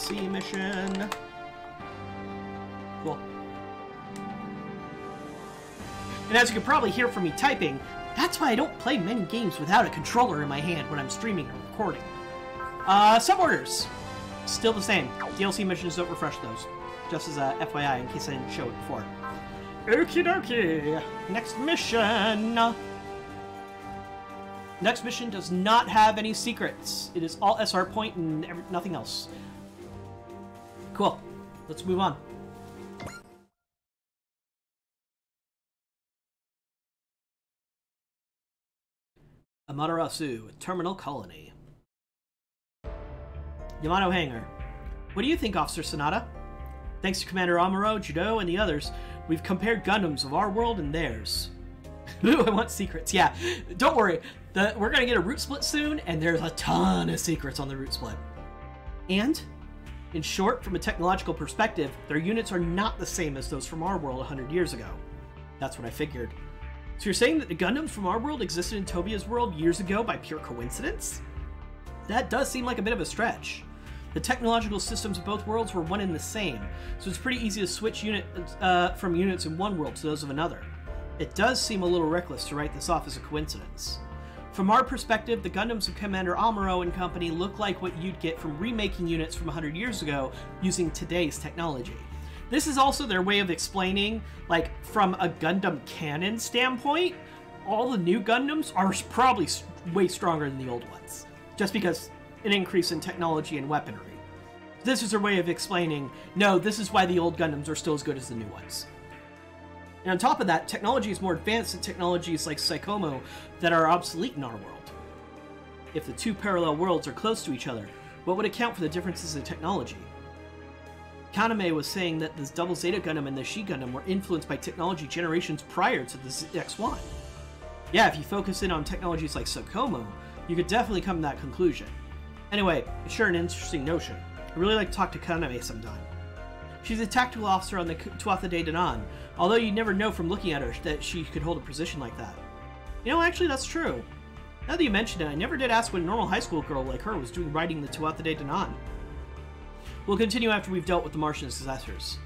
DLC mission. Cool. And as you can probably hear from me typing, that's why I don't play many games without a controller in my hand when I'm streaming or recording. Sub orders. Still the same. DLC missions, don't refresh those. Just as a FYI, in case I didn't show it before. Okie dokie. Next mission. Next mission does not have any secrets. It is all SR point and nothing else. Cool. Let's move on. Amaterasu, Terminal Colony. Yamato Hangar. What do you think, Officer Sonata? Thanks to Commander Amuro, Judo, and the others, we've compared Gundams of our world and theirs. Ooh, I want secrets. Yeah, don't worry. We're going to get a route split soon, and there's a ton of secrets on the route split. And, in short, from a technological perspective, their units are not the same as those from our world 100 years ago. That's what I figured. So you're saying that the Gundams from our world existed in Tobia's world years ago by pure coincidence? That does seem like a bit of a stretch. The technological systems of both worlds were one and the same, so it's pretty easy to switch from units in one world to those of another. It does seem a little reckless to write this off as a coincidence. From our perspective, the Gundams of Commander Amuro and company look like what you'd get from remaking units from 100 years ago using today's technology. This is also their way of explaining, like, from a Gundam canon standpoint, all the new Gundams are probably way stronger than the old ones, just because an increase in technology and weaponry. This is their way of explaining, no, this is why the old Gundams are still as good as the new ones. And on top of that, technology is more advanced than technologies like Psychomo that are obsolete in our world. If the two parallel worlds are close to each other, what would account for the differences in technology? Kaname was saying that the Double Zeta Gundam and the She Gundam were influenced by technology generations prior to the X1. Yeah, if you focus in on technologies like Psychomo, you could definitely come to that conclusion. Anyway, it's sure an interesting notion. I'd really like to talk to Kaname sometime. She's a tactical officer on the Tuatha De Danann, although you'd never know from looking at her that she could hold a position like that. You know, actually, that's true. Now that you mention it, I never did ask what a normal high school girl like her was doing riding the Tuatha De Danann. We'll continue after we've dealt with the Martian successors.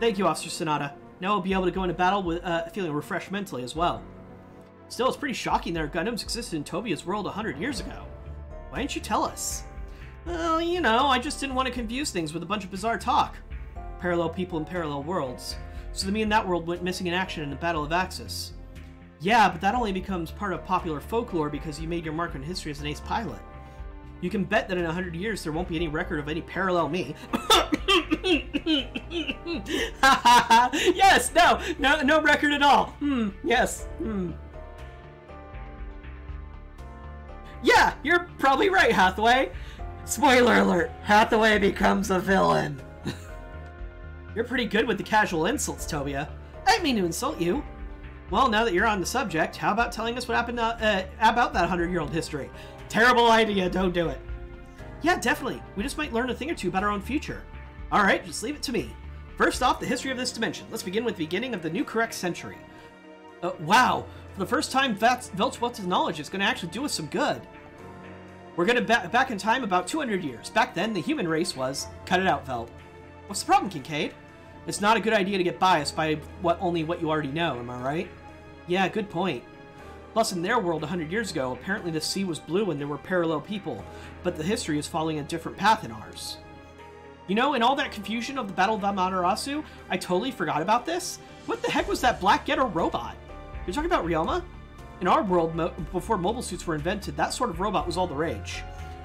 Thank you, Officer Sonata. Now we'll be able to go into battle with feeling refreshed mentally as well. Still, it's pretty shocking that our Gundams existed in Tobia's world 100 years ago. Why didn't you tell us? Well, you know, I just didn't want to confuse things with a bunch of bizarre talk. Parallel people in parallel worlds. So the me in that world went missing in action in the Battle of Axis. Yeah, but that only becomes part of popular folklore because you made your mark on history as an ace pilot. You can bet that in 100 years there won't be any record of any parallel me. Yes, no record at all. Yes. Yeah, you're probably right, Hathaway. Spoiler alert, Hathaway becomes a villain. You're pretty good with the casual insults, Tobia. I didn't mean to insult you. Well, now that you're on the subject, how about telling us what happened about that 100-year-old history? Terrible idea, don't do it. Yeah, definitely. We just might learn a thing or two about our own future. Alright, just leave it to me. First off, the history of this dimension. Let's begin with the beginning of the new correct century. Wow, for the first time, Velt's knowledge is going to actually do us some good. We're going to back in time about 200 years. Back then, the human race was... Cut it out, Velt. What's the problem, Kincaid? It's not a good idea to get biased by only what you already know, am I right? Yeah, good point. Plus, in their world 100 years ago, apparently the sea was blue and there were parallel people, but the history is following a different path in ours. You know, in all that confusion of the Battle of Amaterasu, I totally forgot about this. What the heck was that black ghetto robot? You're talking about Ryoma? In our world, before mobile suits were invented, that sort of robot was all the rage.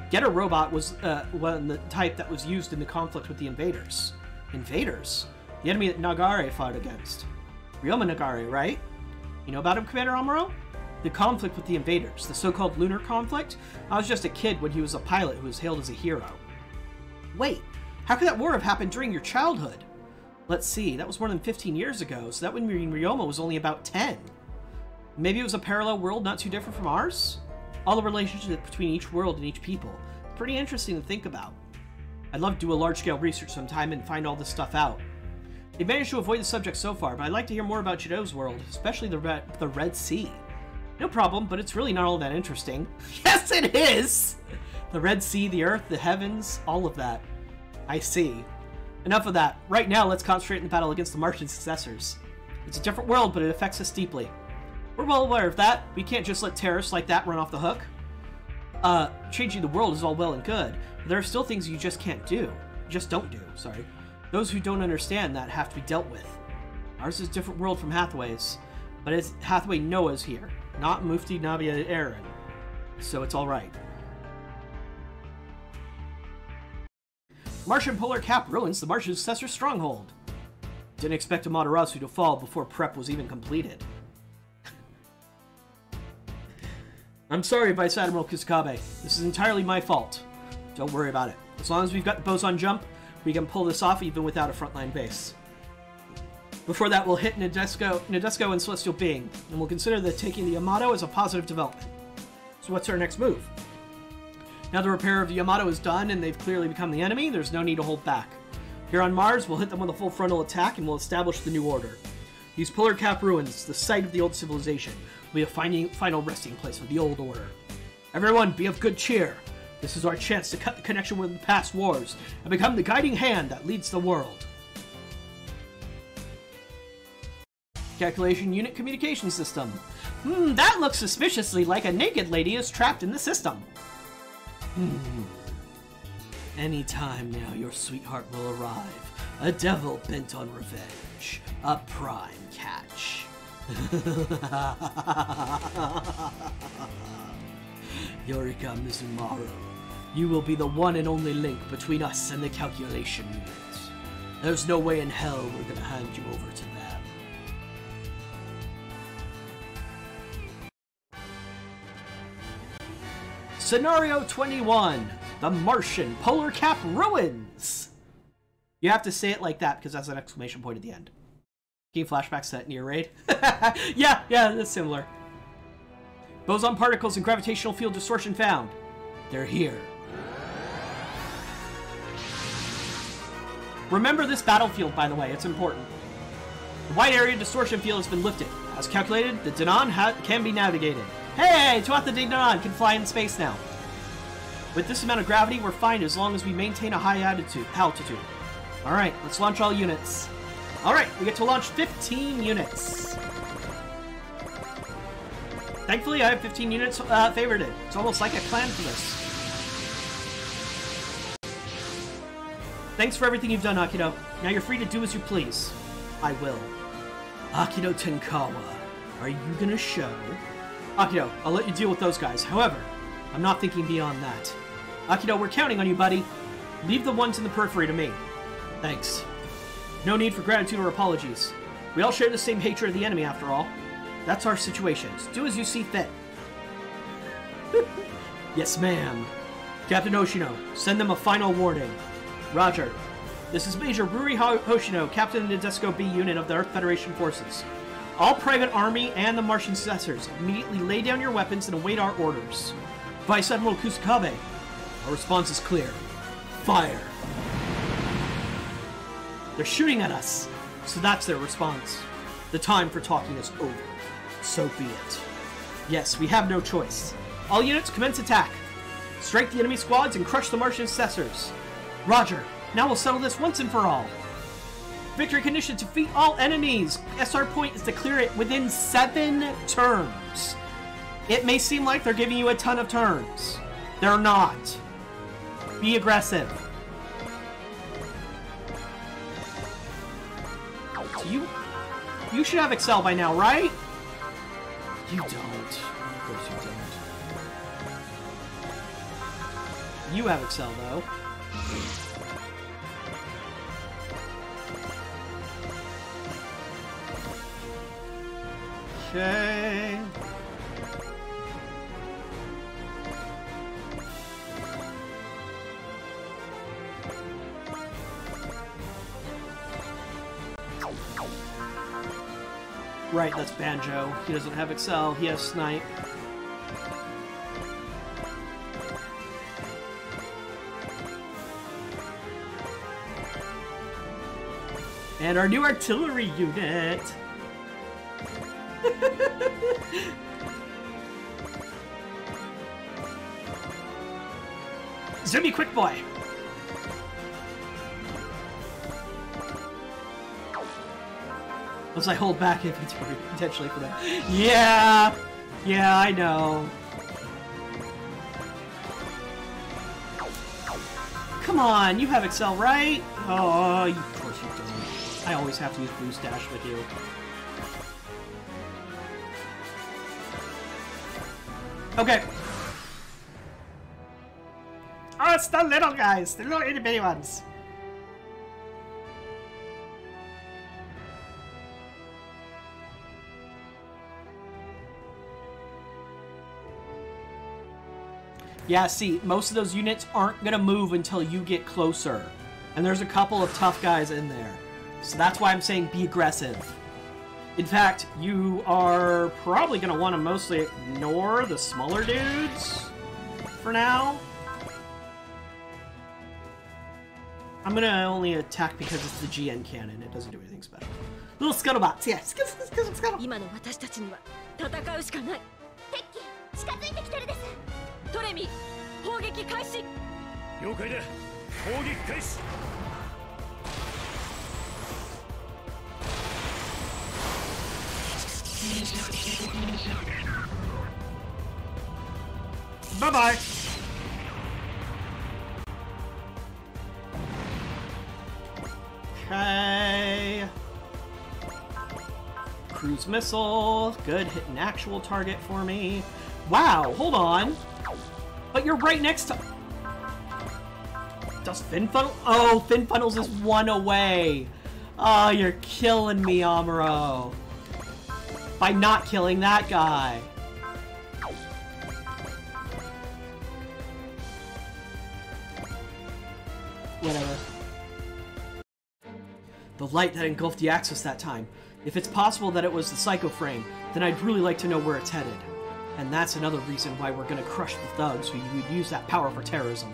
Ghetto robot was the type that was used in the conflict with the invaders. Invaders? The enemy that Nagare fought against. Ryoma Nagare, right? You know about him, Commander Amuro? The conflict with the invaders, the so-called lunar conflict? I was just a kid when he was a pilot who was hailed as a hero. Wait, how could that war have happened during your childhood? Let's see, that was more than 15 years ago, so that would mean Ryoma was only about 10. Maybe it was a parallel world not too different from ours? All the relationship between each world and each people. Pretty interesting to think about. I'd love to do a large-scale research sometime and find all this stuff out. They managed to avoid the subject so far, but I'd like to hear more about Judo's world, especially the Red Sea. No problem, but it's really not all that interesting. Yes, it is! The Red Sea, the Earth, the heavens, all of that. I see. Enough of that. Right now, let's concentrate in the battle against the Martian successors. It's a different world, but it affects us deeply. We're well aware of that. We can't just let terrorists like that run off the hook. Changing the world is all well and good, but there are still things you just can't do. Just don't do, sorry. Those who don't understand that have to be dealt with. Ours is a different world from Hathaway's, but it's Hathaway Noah's here, not Mufti Nabia Aaron. So it's alright. Martian polar cap ruins the Martian successor stronghold. Didn't expect Amaterasu to fall before prep was even completed. I'm sorry, Vice Admiral Kusakabe. This is entirely my fault. Don't worry about it. As long as we've got the boson jump, we can pull this off even without a frontline base. Before that, we'll hit Nadesco and Celestial Being, and we'll consider that taking the Yamato as a positive development. So what's our next move? Now the repair of the Yamato is done, and they've clearly become the enemy, there's no need to hold back. Here on Mars, we'll hit them with a full frontal attack, and we'll establish the new order. These Polar Cap ruins, the site of the old civilization, will be a final resting place for the old order. Everyone, be of good cheer. This is our chance to cut the connection with the past wars, and become the guiding hand that leads the world. Calculation Unit Communication System. That looks suspiciously like a naked lady is trapped in the system. Any time now, your sweetheart will arrive. A devil bent on revenge. A prime catch. Yorika Mizumaru, you will be the one and only link between us and the calculation unit. There's no way in hell we're gonna hand you over to them. Scenario 21, the Martian Polar Cap Ruins. You have to say it like that because that's an exclamation point at the end. Game flashback set near raid. yeah, that's similar. Boson particles and gravitational field distortion found. They're here. Remember this battlefield, by the way, it's important. The wide area distortion field has been lifted. As calculated, the Danon can be navigated. Hey, Tuatha De Danann can fly in space now. With this amount of gravity, we're fine as long as we maintain a high altitude. Alright, let's launch all units. Alright, we get to launch 15 units. Thankfully, I have 15 units favorited. It's almost like I planned for this. Thanks for everything you've done, Akito. Now you're free to do as you please. I will. Akito Tenkawa, are you gonna show? Akito, I'll let you deal with those guys. However, I'm not thinking beyond that. Akito, we're counting on you, buddy. Leave the ones in the periphery to me. Thanks. No need for gratitude or apologies. We all share the same hatred of the enemy, after all. That's our situations. Do as you see fit. Yes, ma'am. Captain Hoshino, send them a final warning. Roger. This is Major Ruri Hoshino, Captain of the Nadesco B unit of the Earth Federation Forces. All private army and the Martian successors, immediately lay down your weapons and await our orders. Vice Admiral Kusakabe, our response is clear. Fire! They're shooting at us, so that's their response. The time for talking is over. So be it. Yes, we have no choice. All units commence attack. Strike the enemy squads and crush the Martian successors. Roger. Now we'll settle this once and for all. Victory condition, defeat all enemies. SR point is to clear it within 7 turns. It may seem like they're giving you a ton of turns. They're not. Be aggressive. You should have Excel by now, right? You don't. Of course you don't. You have Excel, though. Okay. Right, that's Banjo. He doesn't have Excel, he has Snipe. And our new artillery unit! Zoomy Quick Boy! As I hold back inventory potentially for that. Yeah! Yeah, I know. Come on, you have Excel, right? Oh, of course you don't. I always have to use Boost Dash with you. Okay. Oh, it's the little guys, the little itty bitty ones. Yeah, see, most of those units aren't gonna move until you get closer. And there's a couple of tough guys in there. So that's why I'm saying be aggressive. In fact, you are probably gonna want to mostly ignore the smaller dudes for now. I'm gonna only attack because it's the GN cannon. It doesn't do anything special. Little scuttlebuts, yeah. Scuttle. 今の私たちには戦うしかない。敵機近づいてきてるです。トレミ砲撃開始。了解だ。砲撃開始。Bye bye. Okay. Cruise missile. Good. Hit an actual target for me. Wow, hold on. But you're right next to... Does Fin Funnel... Oh, Fin Funnels is one away. Oh, you're killing me, Amuro. By not killing that guy. Whatever. The light that engulfed the Axis that time. If it's possible that it was the Psycho Frame, then I'd really like to know where it's headed. And that's another reason why we're gonna crush the thugs who would use that power for terrorism.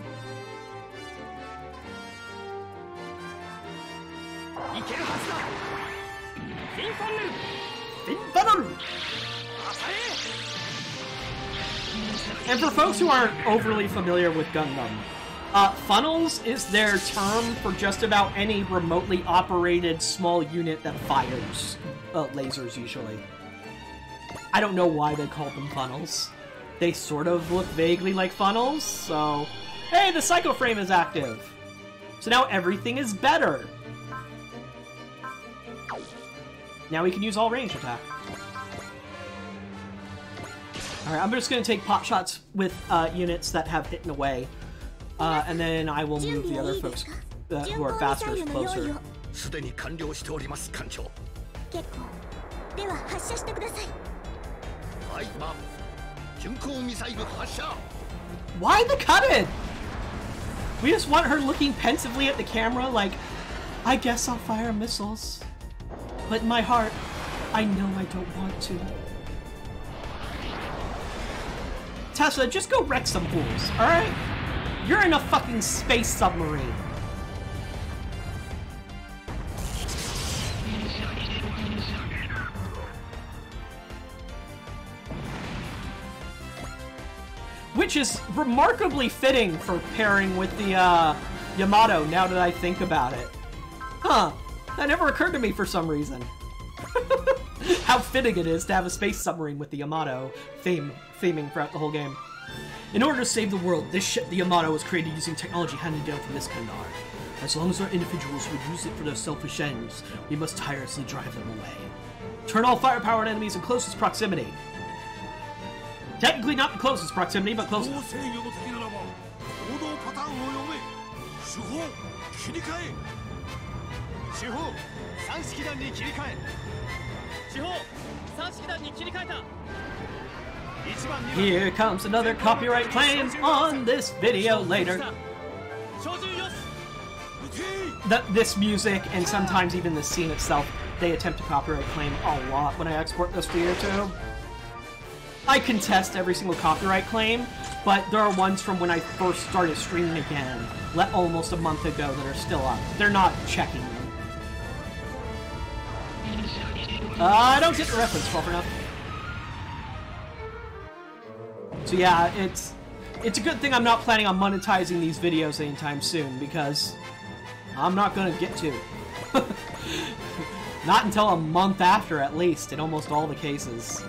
And for folks who aren't overly familiar with Gundam, funnels is their term for just about any remotely operated small unit that fires lasers, usually. I don't know why they called them funnels. They sort of look vaguely like funnels, so... Hey, the Psycho Frame is active! So now everything is better! Now we can use all range attack. Alright, I'm just gonna take pot shots with units that have hit away. And then I will move the other folks who are faster closer. Why the cut-in? We just want her looking pensively at the camera like, I guess I'll fire missiles. But in my heart, I know I don't want to. Tessa, just go wreck some fools, alright? You're in a fucking space submarine. Which is remarkably fitting for pairing with the Yamato, now that I think about it. Huh. That never occurred to me for some reason. How fitting it is to have a space submarine with the Yamato faming throughout the whole game. In order to save the world, this ship, the Yamato, was created using technology handed down from Iskandar. As long as our individuals would use it for their selfish ends, we must tirelessly drive them away. Turn all fire-powered enemies in closest proximity. Technically not the closest proximity, but close enough. Here comes another copyright claim on this video later. This music, and sometimes even the scene itself, they attempt to copyright claim a lot when I export this to YouTube. I contest every single copyright claim, but there are ones from when I first started streaming again, almost a month ago, that are still up. They're not checking them. I don't get the reference, well enough. So yeah, it's a good thing I'm not planning on monetizing these videos anytime soon, because I'm not gonna get to. Not until a month after, at least, in almost all the cases.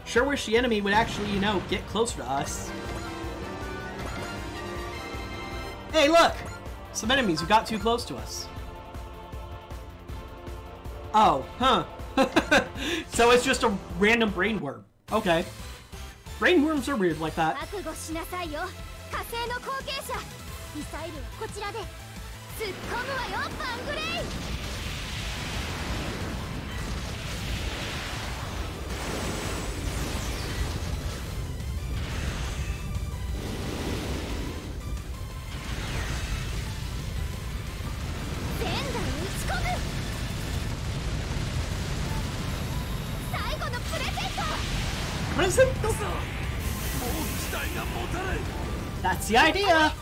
Sure wish the enemy would actually, you know, get closer to us. Hey, look! Some enemies who got too close to us. Oh, huh. So it's just a random brain worm. Okay. Brain worms are weird like that. What is it? That's the idea!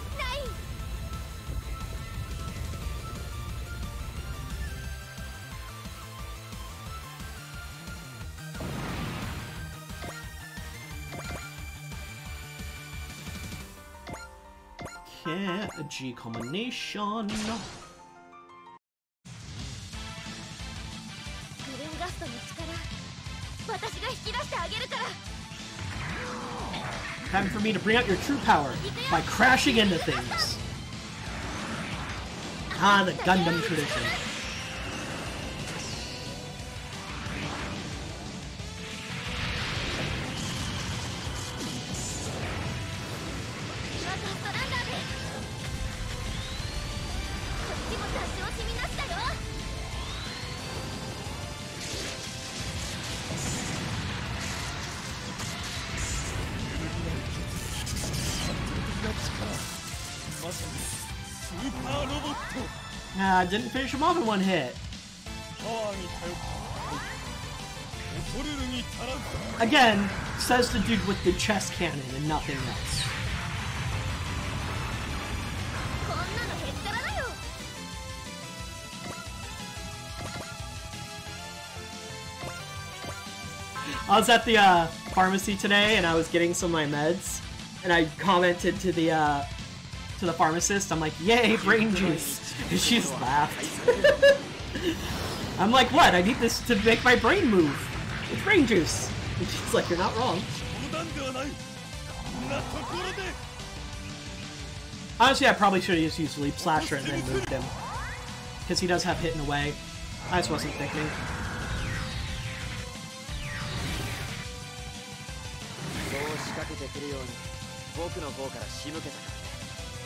Yeah, a G combination. Time for me to bring out your true power by crashing into things. Ah, the Gundam tradition. Nah, didn't finish him off in one hit. Again, says the dude with the chest cannon and nothing else. I was at the pharmacy today and I was getting some of my meds, and I commented to the pharmacist, I'm like, yay, brain juice. And she just laughed. I'm like, what? I need this to make my brain move. It's brain juice. And she's like, you're not wrong. Honestly, I probably should have just used Leap Slasher and then moved him. Because he does have hitting away. I just wasn't thinking.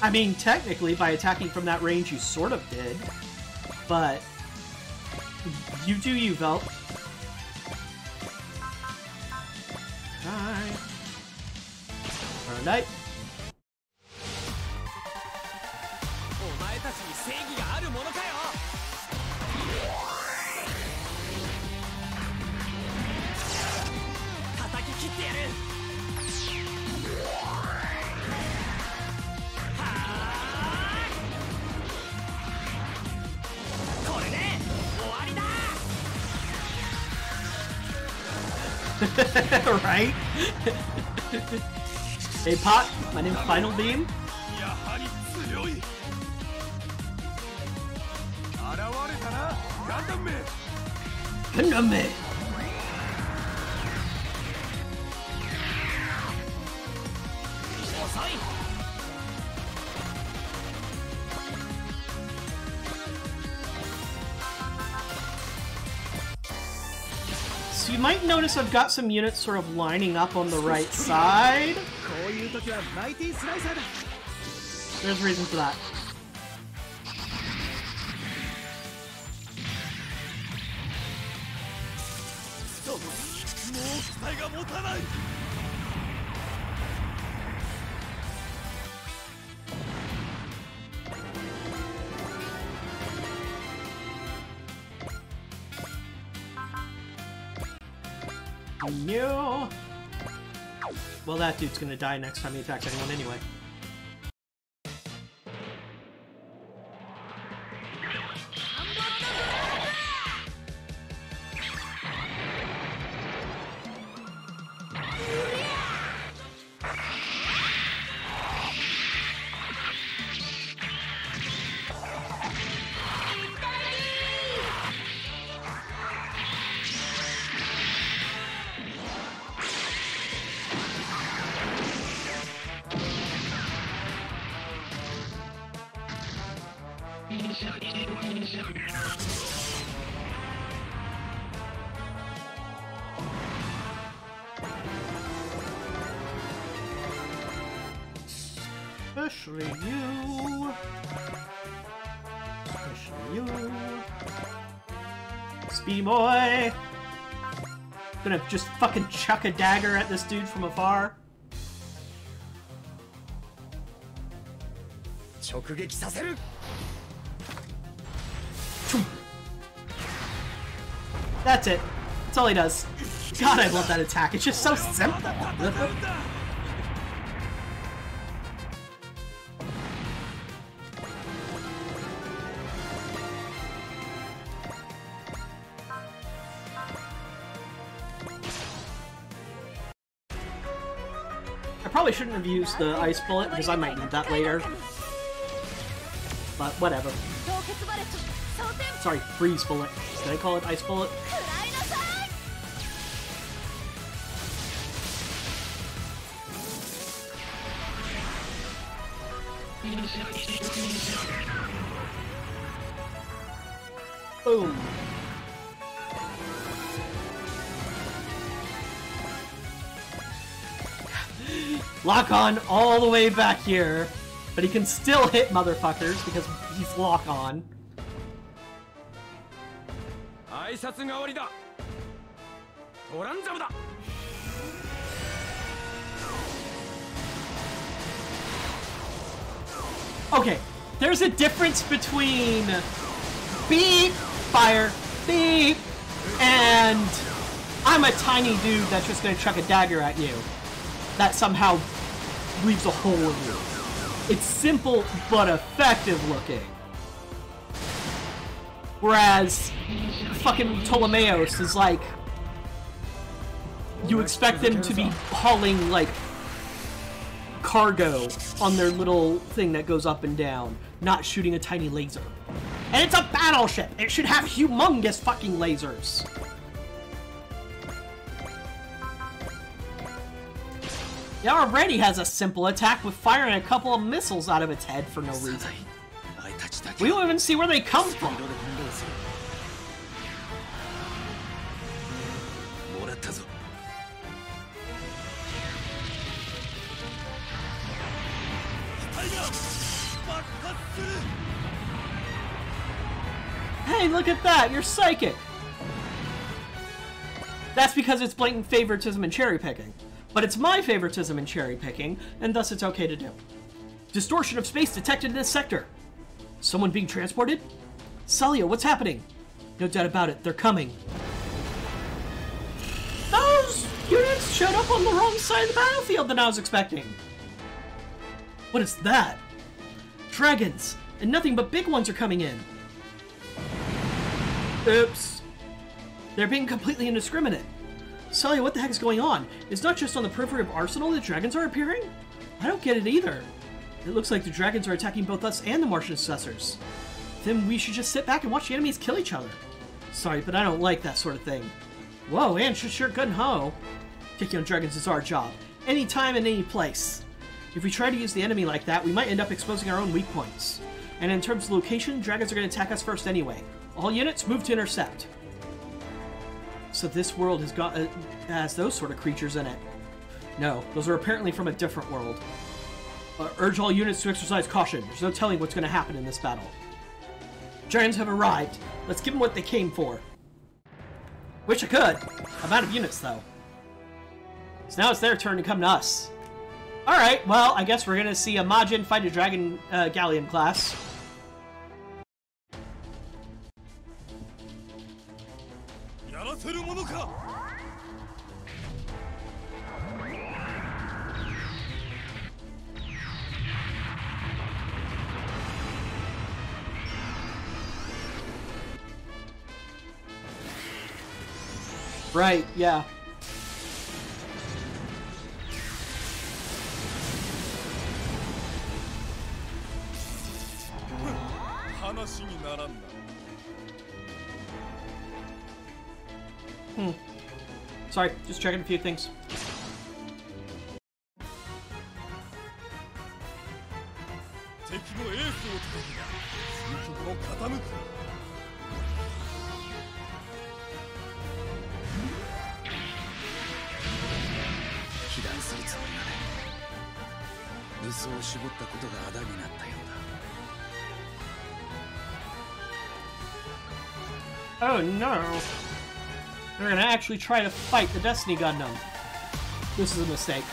I mean, technically, by attacking from that range, you sort of did. But you do you, Velt. Alright. Alright. Right? Hey Pot, my name's Final Beam. Gundam me. So you might notice I've got some units sort of lining up on the right side. There's a reason for that. No. Well, that dude's gonna die next time he attacks anyone anyway. Especially you. Especially you. Speedy boy. Gonna just fucking chuck a dagger at this dude from afar. That's it. That's all he does. God, I love that attack. It's just so simple. I probably shouldn't have used the ice bullet because I might need that later. But whatever. Sorry, freeze bullet. Did I call it ice bullet? Boom. Lock on all the way back here, but he can still hit motherfuckers because he's lock on. Okay, there's a difference between beep, fire, beep, and I'm a tiny dude that's just gonna chuck a dagger at you. That somehow leaves a hole in you. It's simple but effective looking. Whereas fucking Ptolemaeus is like, you expect them to be hauling like cargo on their little thing that goes up and down, not shooting a tiny laser. And it's a battleship! It should have humongous fucking lasers! It already has a simple attack with firing a couple of missiles out of its head for no reason. We don't even see where they come from. Hey, look at that! You're psychic! That's because it's blatant favoritism and cherry picking. But it's my favoritism and cherry picking, and thus it's okay to do. Distortion of space detected in this sector. Someone being transported? Salia, what's happening? No doubt about it, they're coming. Those units showed up on the wrong side of the battlefield than I was expecting. What is that? Dragons, and nothing but big ones are coming in. Oops. They're being completely indiscriminate. Salia, what the heck is going on? It's not just on the periphery of Arsenal that dragons are appearing? I don't get it either. It looks like the dragons are attacking both us and the Martian successors. Then we should just sit back and watch the enemies kill each other. Sorry, but I don't like that sort of thing. Whoa, and sure gun ho. Kicking on dragons is our job. Anytime and any place. If we try to use the enemy like that, we might end up exposing our own weak points. And in terms of location, dragons are going to attack us first anyway. All units, move to intercept. So this world has those sort of creatures in it. No, those are apparently from a different world. Urge all units to exercise caution. There's no telling what's going to happen in this battle. Dragons have arrived. Let's give them what they came for. Wish I could. I'm out of units, though. So now it's their turn to come to us. Alright, well, I guess we're going to see a Majin fight a Dragon Galleon class. Right, yeah. Sorry, just checking a few things. Oh no! They're gonna actually try to fight the Destiny Gundam. This is a mistake.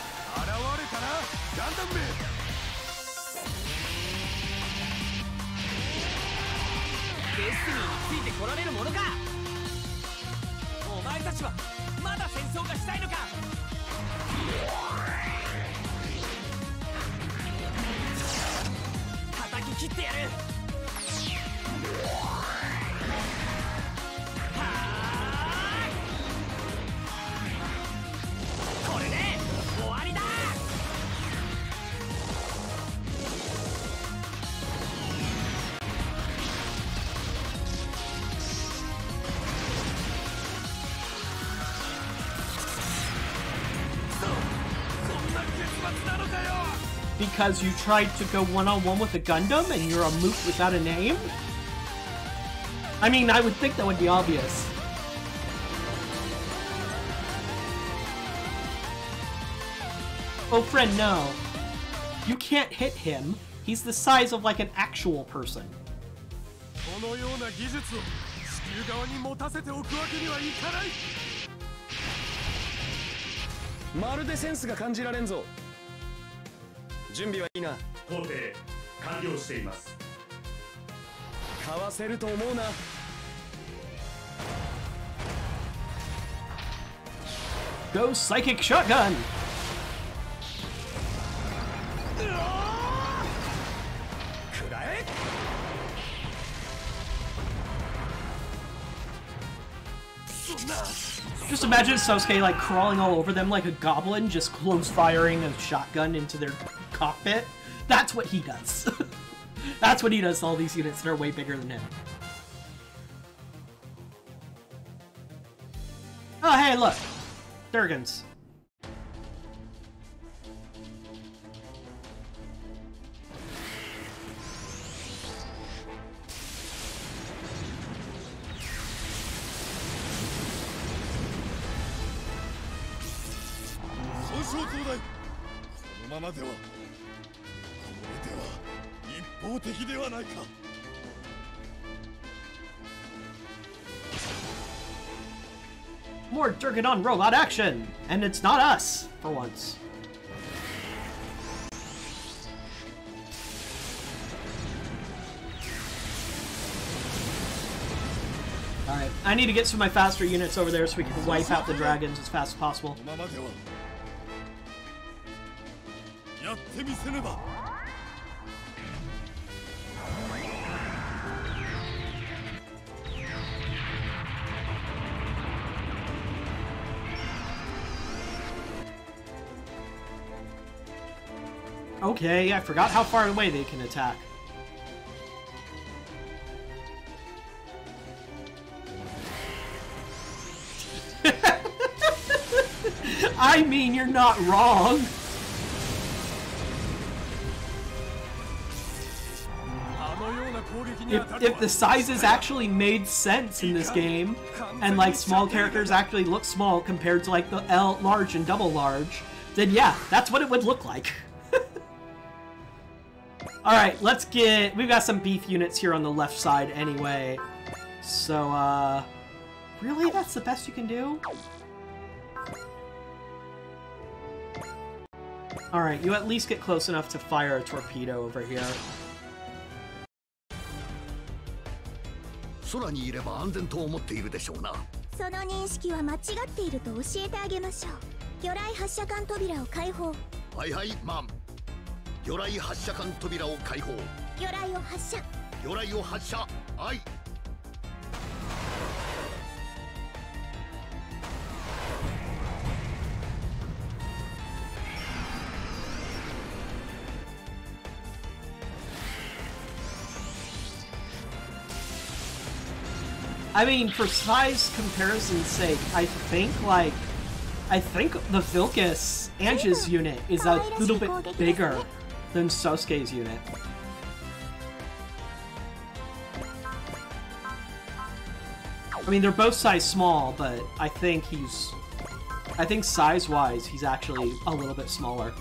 Because you tried to go one-on-one with a Gundam and you're a mook without a name? I mean, I would think that would be obvious. Oh, friend, no. You can't hit him. He's the size of like an actual person. このような技術を地球側に持たせておくわけにはいかない。まるでセンスが感じられんぞ。準備はいいな。工程完了しています。かわせると思うな。Go Psychic Shotgun! Just imagine Sosuke like crawling all over them like a goblin, just close firing a shotgun into their cockpit. That's what he does. That's what he does to all these units that are way bigger than him. Oh, hey, look. Durgans. More Durgadon robot action! And it's not us, for once. Alright, I need to get some of my faster units over there so we can wipe out the dragons as fast as possible. Okay, I forgot how far away they can attack. I mean, you're not wrong. If the sizes actually made sense in this game, and like small characters actually look small compared to like the large and double large, then yeah, that's what it would look like. Alright, let's get... We've got some beef units here on the left side anyway. So, really? That's the best you can do? Alright, you at least get close enough to fire a torpedo over here. 空にいれば安全と思っているでしょうな。その認識は間違っていると教えてあげましょう。魚雷発射管扉を開放。はいはい、マン。魚雷発射管扉を開放。魚雷を発射。魚雷を発射。はい。I mean, for size comparison's sake, I think the Vilcus Ange's unit is a little bit bigger than Sosuke's unit. I mean, they're both size small, but I think size-wise, he's actually a little bit smaller.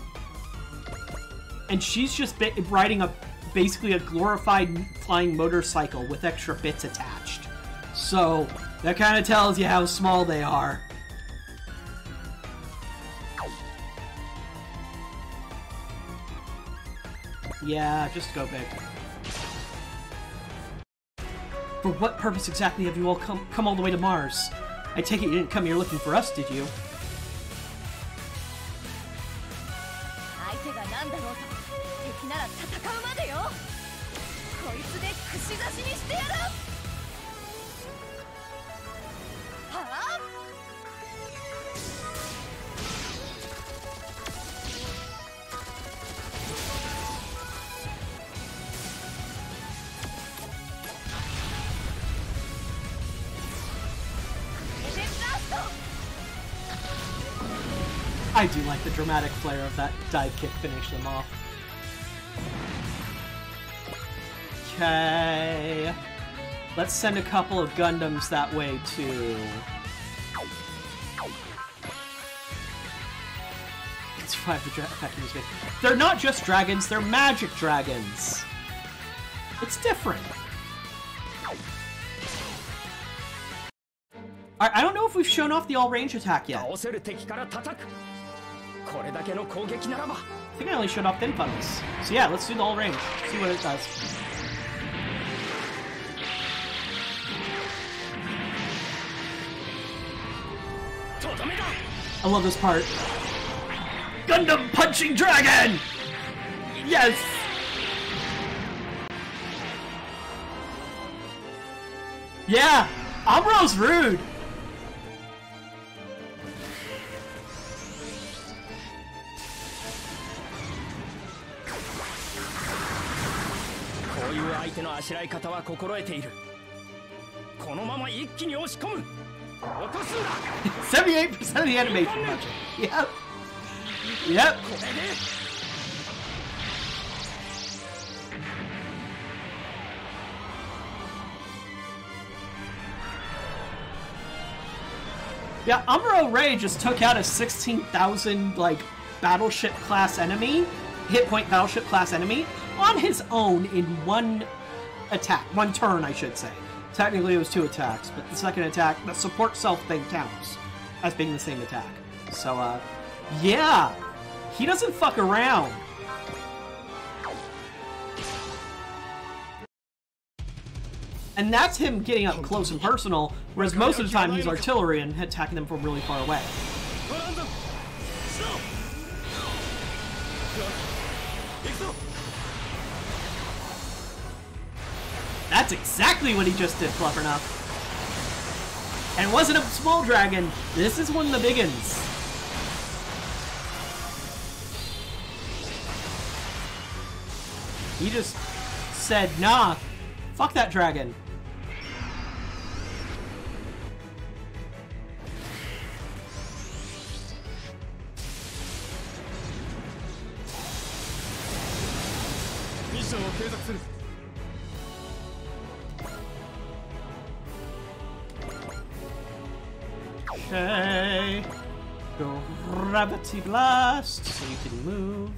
And she's just riding basically a glorified flying motorcycle with extra bits attached. So, that kind of tells you how small they are. Yeah, just go big. For what purpose exactly have you all come all the way to Mars? I take it you didn't come here looking for us, did you? I do like the dramatic flair of that dive kick finish them off. Okay. Let's send a couple of Gundams that way too. Survive the effect in this game. They're not just dragons, they're magic dragons. It's different. I don't know if we've shown off the all-range attack yet. I think I only showed off thin puddles. So yeah, let's do the all-range. See what it does. I love this part. Gundam punching dragon! Yes! Yeah! Amuro's rude! No 78% of the animation budget. Yep. Yep. Yeah, Amuro Ray just took out a 16,000 like battleship class enemy, hit point battleship class enemy on his own in one attack, one turn, I should say. Technically it was 2 attacks, but the second attack, the support self thing counts as being the same attack. So, yeah, he doesn't fuck around. And that's him getting up close and personal, whereas most of the time he's artillery and attacking them from really far away. That's exactly what he just did, Fluffernuff. And it wasn't a small dragon, this is one of the big uns. He just said, nah, fuck that dragon. Okay. Gravity blast, so you can move.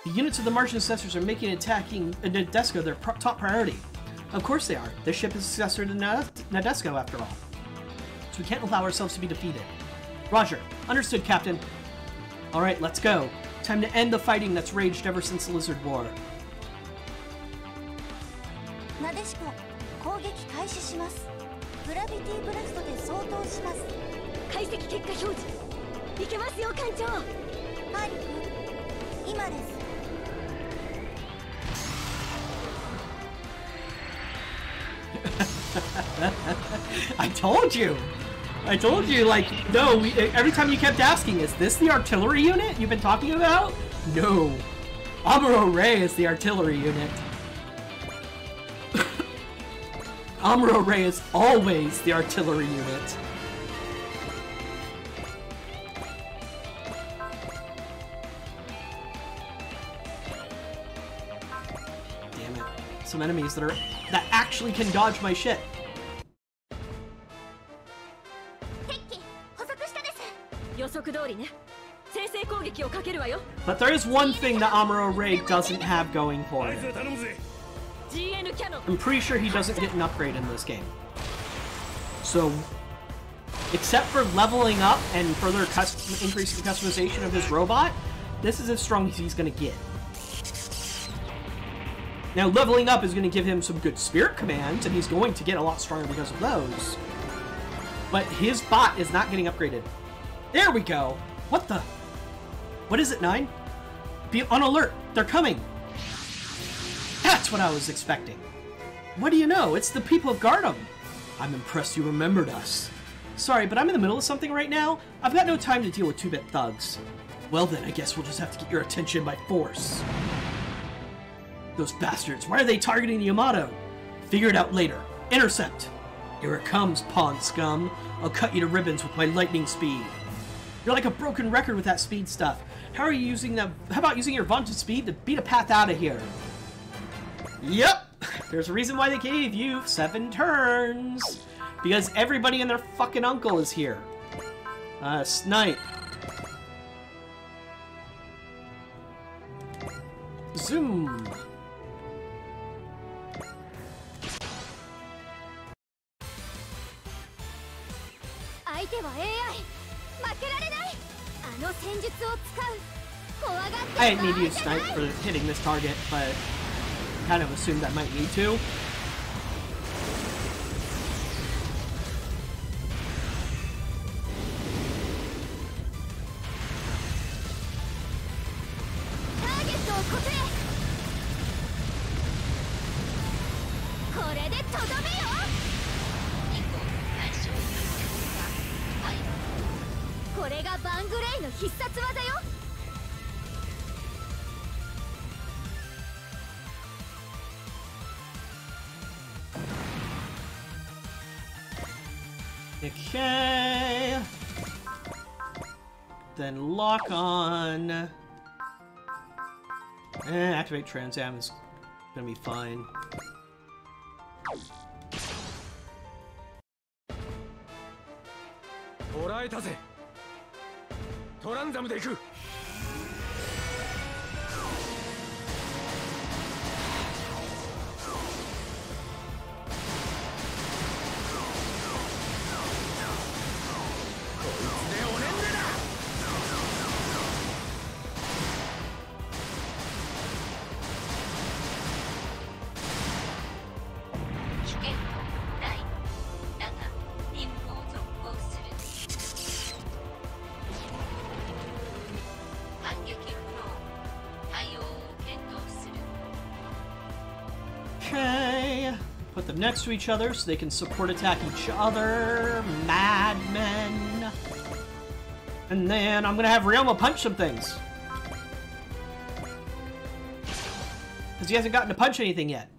The units of the Martian successors are making attacking Nadesco their top priority. Of course they are. This ship is a successor to Nadesco, after all. So we can't allow ourselves to be defeated. Roger. Understood, Captain. Alright, let's go. Time to end the fighting that's raged ever since the Lizard War. Nadesco, 攻撃開始します。グラビティブラストで相当します。解析結果表示。いけますよ、艦長。ハーリ君、今です。I told you! I told you, like, no, every time you kept asking, is this the artillery unit you've been talking about? No. Amuro Ray is the artillery unit. Amuro Ray is always the artillery unit. Damn it. Some enemies that actually can dodge my shit. But there is one thing that Amuro Ray doesn't have going for him. I'm pretty sure he doesn't get an upgrade in this game. So, except for leveling up and further increasing the customization of his robot, this is as strong as he's going to get. Now, leveling up is going to give him some good spirit commands, and he's going to get a lot stronger because of those. But his bot is not getting upgraded. There we go! What the? What is it, 9? Be on alert! They're coming! That's what I was expecting. What do you know? It's the people of Gardam. I'm impressed you remembered us. Sorry, but I'm in the middle of something right now. I've got no time to deal with 2-bit thugs. Well then, I guess we'll just have to get your attention by force. Those bastards, why are they targeting Yamato? Figure it out later. Intercept! Here it comes, pawn scum. I'll cut you to ribbons with my lightning speed. You're like a broken record with that speed stuff. How about using your vaunted speed to beat a path out of here? Yep! There's a reason why they gave you 7 turns. Because everybody and their fucking uncle is here. Snipe. Zoom. I didn't need to use Snipe for hitting this target, but kind of assumed I might need to. Okay. Then lock on. Activate Trans Am is gonna be fine. Okay, put them next to each other so they can support attack each other. Madmen. And then I'm gonna have Ryoma punch some things. Because he hasn't gotten to punch anything yet.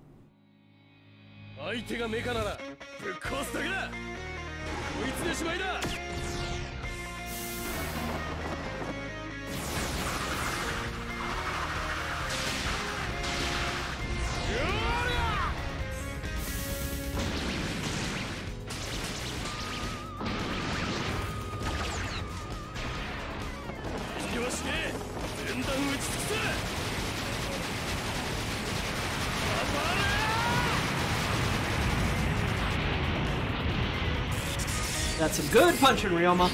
That's some good punching, Ryoma.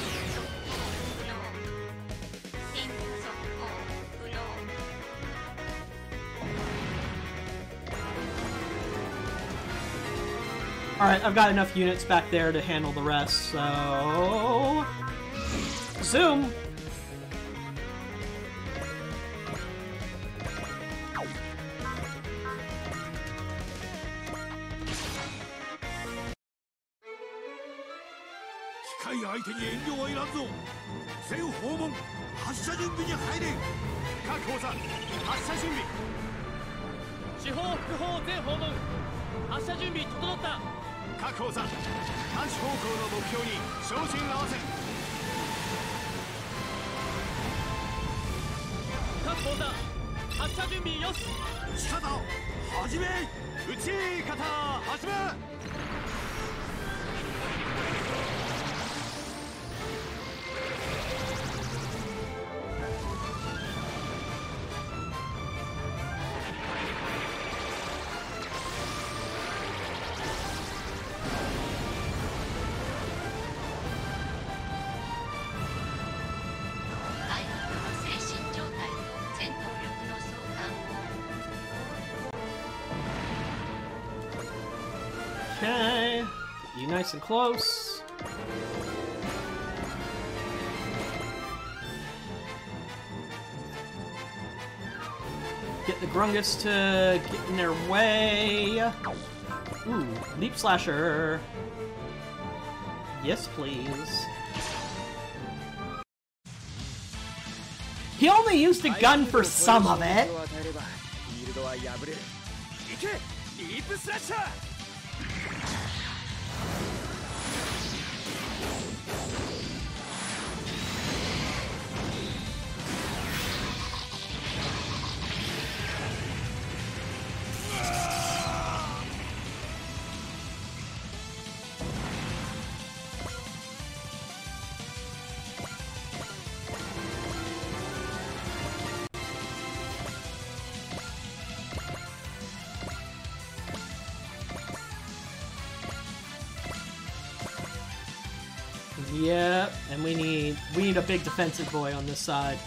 Alright, I've got enough units back there to handle the rest, so... Zoom! 確保座監視方向の目標に照準合わせ各講座発射準備よし仕方始め撃ち方始めOkay, get you nice and close. Get the Grungus to get in their way. Ooh, Leap Slasher. Yes, please. He only used a gun for some of it. Yep, and we need a big defensive boy on this side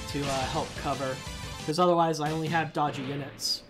to help cover, because otherwise I only have dodgy units.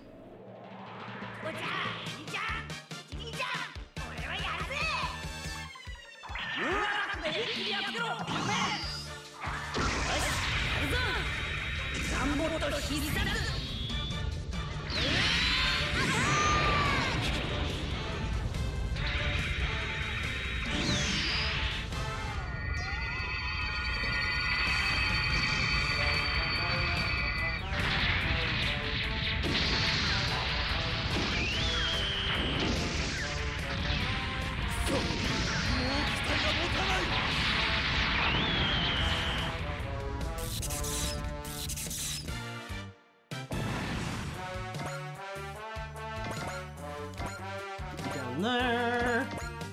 Down there.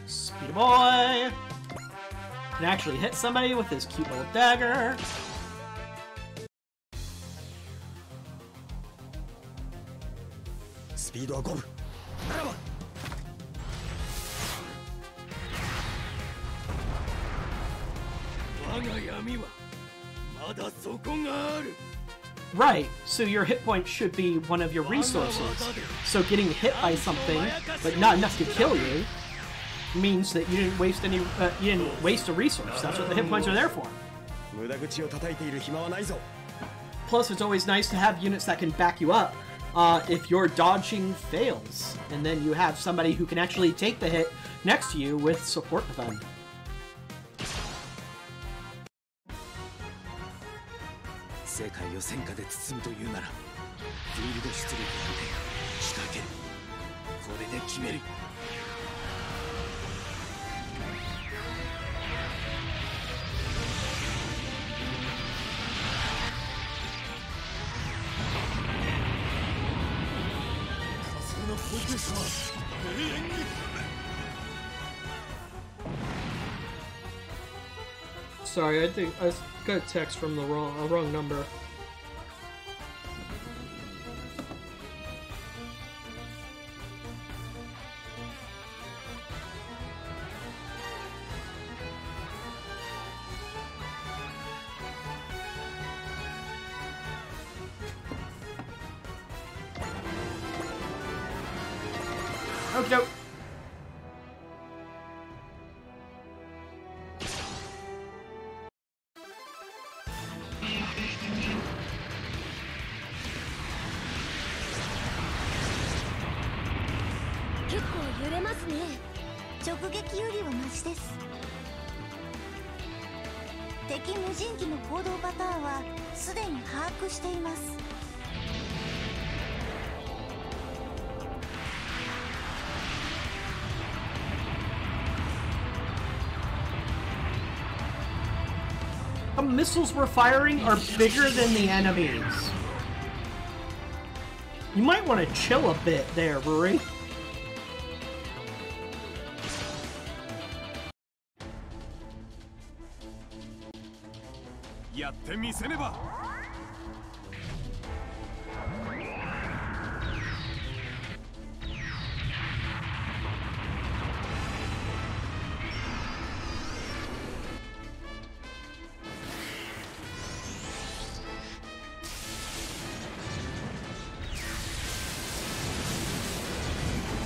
Speedy boy. Can actually hit somebody with his cute little dagger. Speed or go. Right, so your hit point should be one of your resources. So getting hit by something, but not enough to kill you, means that you didn't waste any. You didn't waste a resource. That's what the hit points are there for. Plus, it's always nice to have units that can back you up if your dodging fails, and then you have somebody who can actually take the hit next to you with support defend. Sorry, I think I got a text from the wrong number. Okie doke. The missiles we're firing are bigger than the enemies. You might want to chill a bit there, Rory.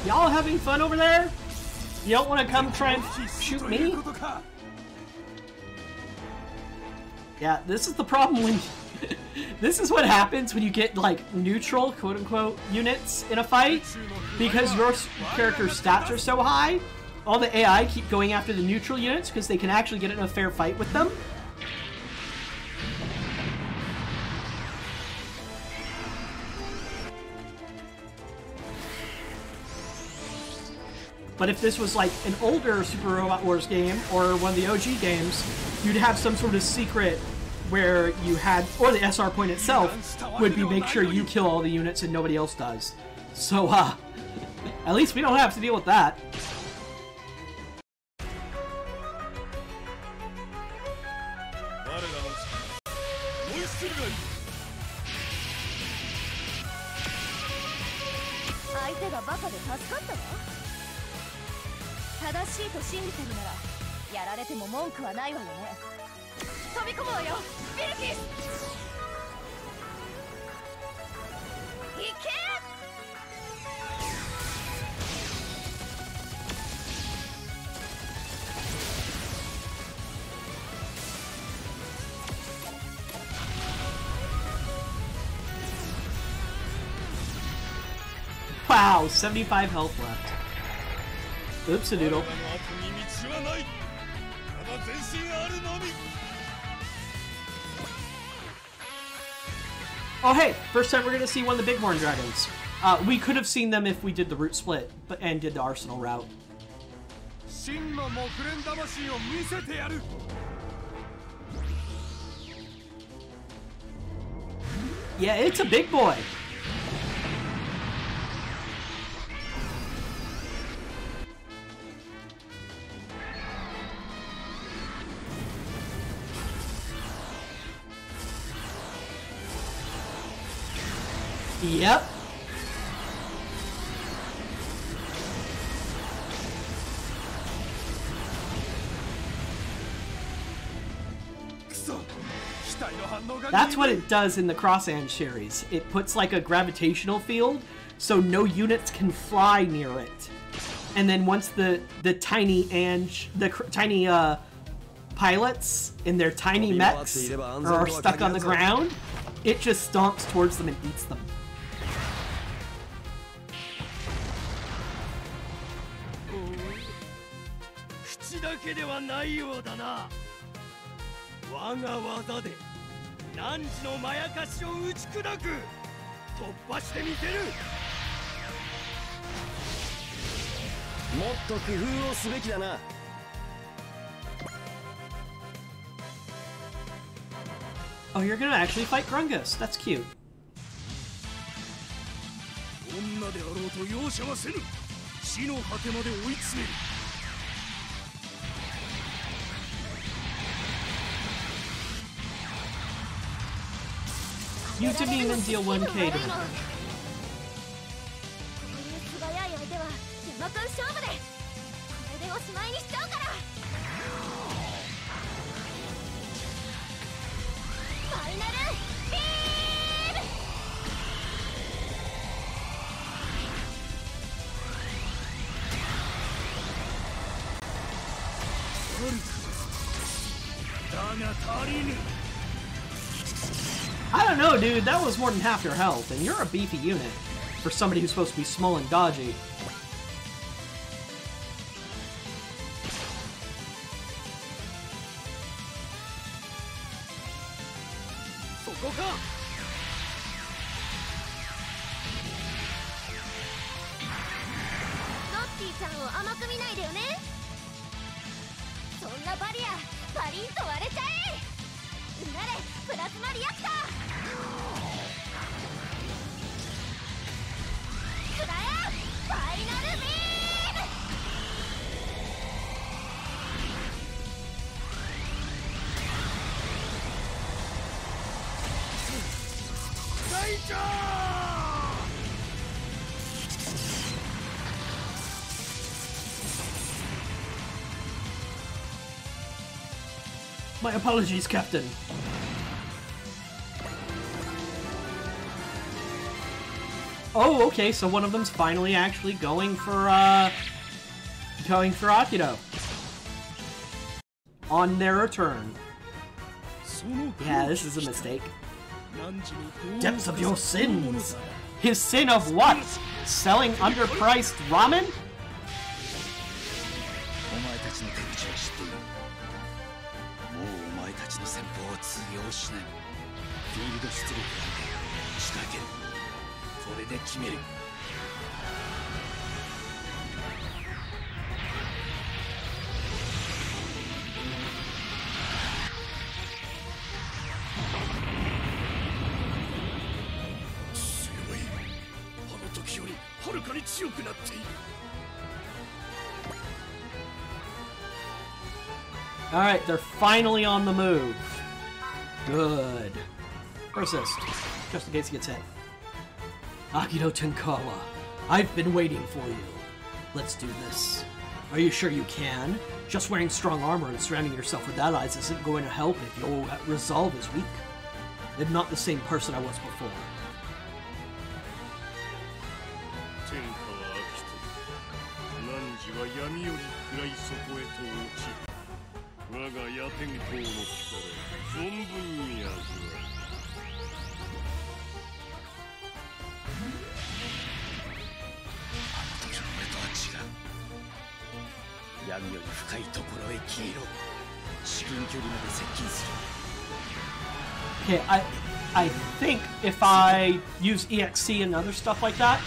Y'all having fun over there? You don't want to come try and shoot me? Yeah, this is the problem when... this is what happens when you get, like, neutral, quote-unquote, units in a fight. Because your character's stats are so high, all the AI keep going after the neutral units because they can actually get in a fair fight with them. But if this was like an older Super Robot Wars game or one of the OG games, you'd have some sort of secret where you had, or the SR point itself would be make sure you kill all the units and nobody else does. So, at least we don't have to deal with that. Wow, 75 health left. Oops a doodle. Oh hey, first time we're gonna see one of the bighorn dragons. We could have seen them if we did the route split, and did the arsenal route. Yeah, it's a big boy. Yep. That's what it does in the Cross-Ange series. It puts like a gravitational field so no units can fly near it. And then once the tiny pilots in their tiny mechs are stuck on the ground, it just stomps towards them and eats them. Oh, you're gonna actually fight Grungus. That's cute. You didn't even deal 1K to me. I don't know, dude. That was more than half your health, and you're a beefy unit for somebody who's supposed to be small and dodgy. My apologies, Captain. Oh, okay, so one of them's finally actually going for Akito. On their return. Yeah, this is a mistake. Depths of your sins! His sin of what? Selling underpriced ramen? Alright, they're finally on the move. Good. Persist, just in case he gets hit. Akito Tenkawa, I've been waiting for you. Let's do this. Are you sure you can? Just wearing strong armor and surrounding yourself with allies isn't going to help if your resolve is weak. I'm not the same person I was before. Okay, I think if I use EXC and other stuff like that,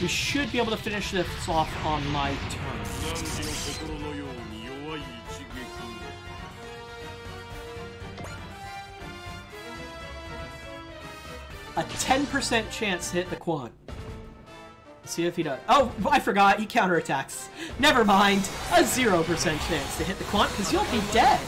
we should be able to finish this off on my turn. A 10% chance to hit the quant. See if he does. Oh, I forgot. He counterattacks. Never mind. A 0% chance to hit the quant because you'll be dead.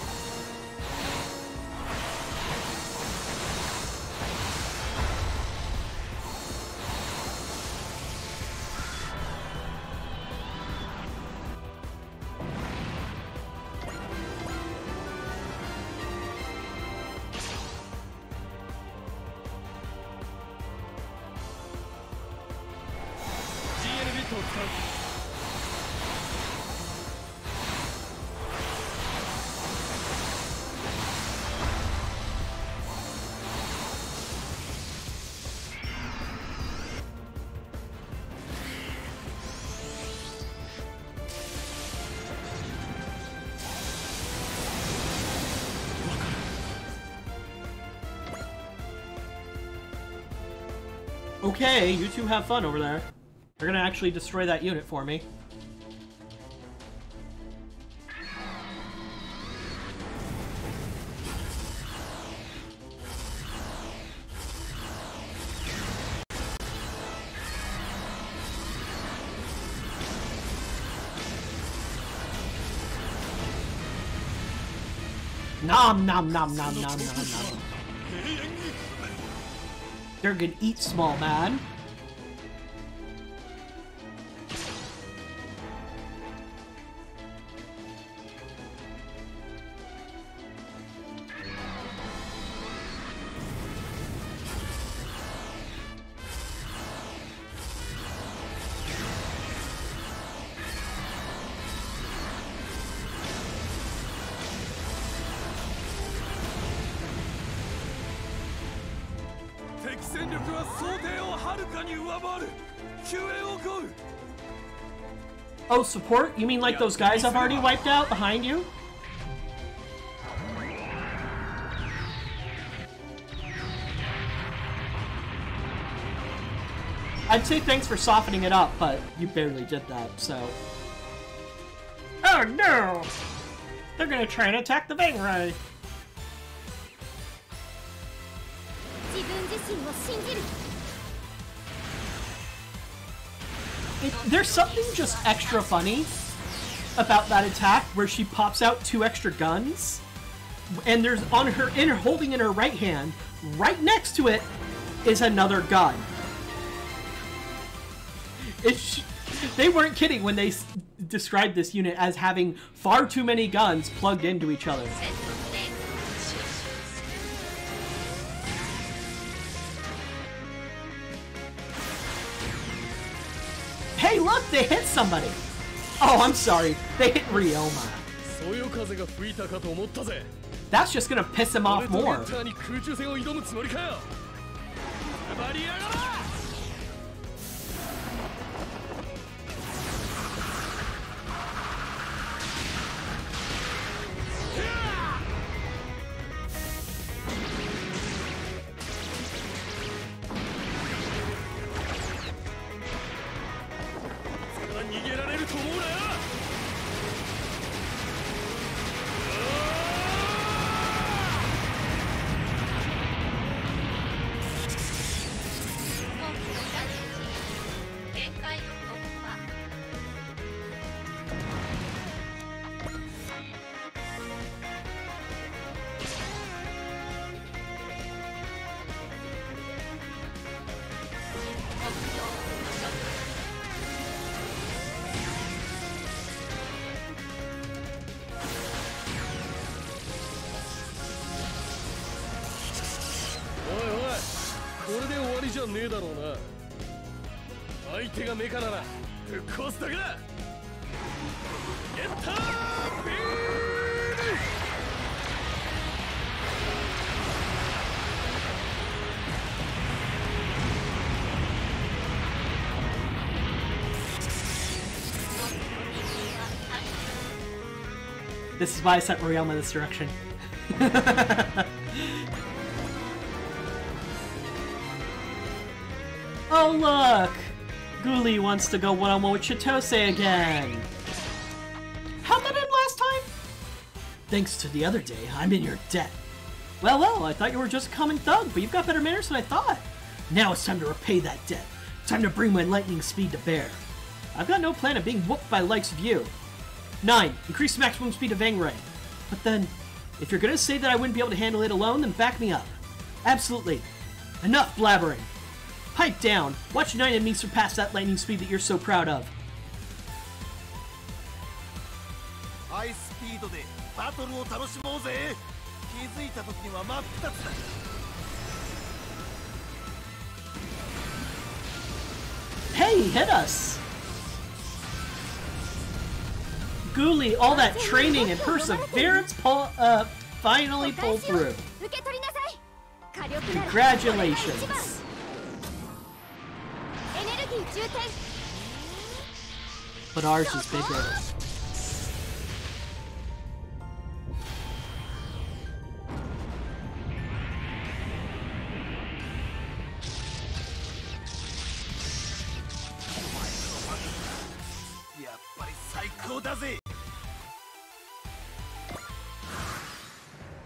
Okay, you two have fun over there. They're gonna actually destroy that unit for me. Nom nom nom nom nom nom nom. They're gonna eat, small man. Oh, support? You mean like those guys I've already wiped out behind you? I'd say thanks for softening it up, but you barely did that, so... Oh no! They're gonna try and attack the Bang Ray! There's something just extra funny about that attack where she pops out 2 extra guns, and there's holding in her right hand, right next to it, is another gun. They weren't kidding when they described this unit as having far too many guns plugged into each other. Hey, look! They hit somebody! Oh, I'm sorry. They hit Ryoma. That's just gonna piss him off more. This is why I sent Ryoma this direction. Oh look! Ghoulie wants to go one-on-one with Chitose again! How'd that end last time? Thanks to the other day, I'm in your debt. Well, I thought you were just a common thug, but you've got better manners than I thought. Now it's time to repay that debt. Time to bring my lightning speed to bear. I've got no plan of being whooped by the likes of you. 9. Increase the maximum speed of Vangray. But then, if you're gonna say that I wouldn't be able to handle it alone, then back me up. Absolutely. Enough blabbering. Pipe down. Watch 9 and me surpass that lightning speed that you're so proud of. High speedでバトルを楽しもうぜ。気づいた時には真っ二つだ。Hey, hit us! Ghoulie, all that training and perseverance finally pulled through. Congratulations. But ours is bigger.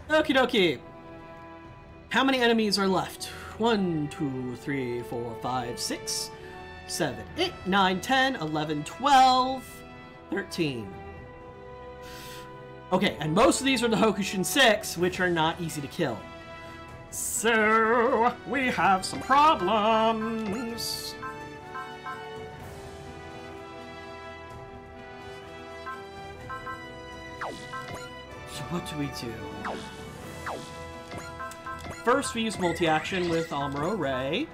Okie dokie. How many enemies are left? 1, 2, 3, 4, 5, 6, 7, 8, 9, 10, 11, 12, 13. Okay, and most of these are the Hokushin 6, which are not easy to kill. So, we have some problems. So what do we do? First, we use multi-action with Amuro Ray.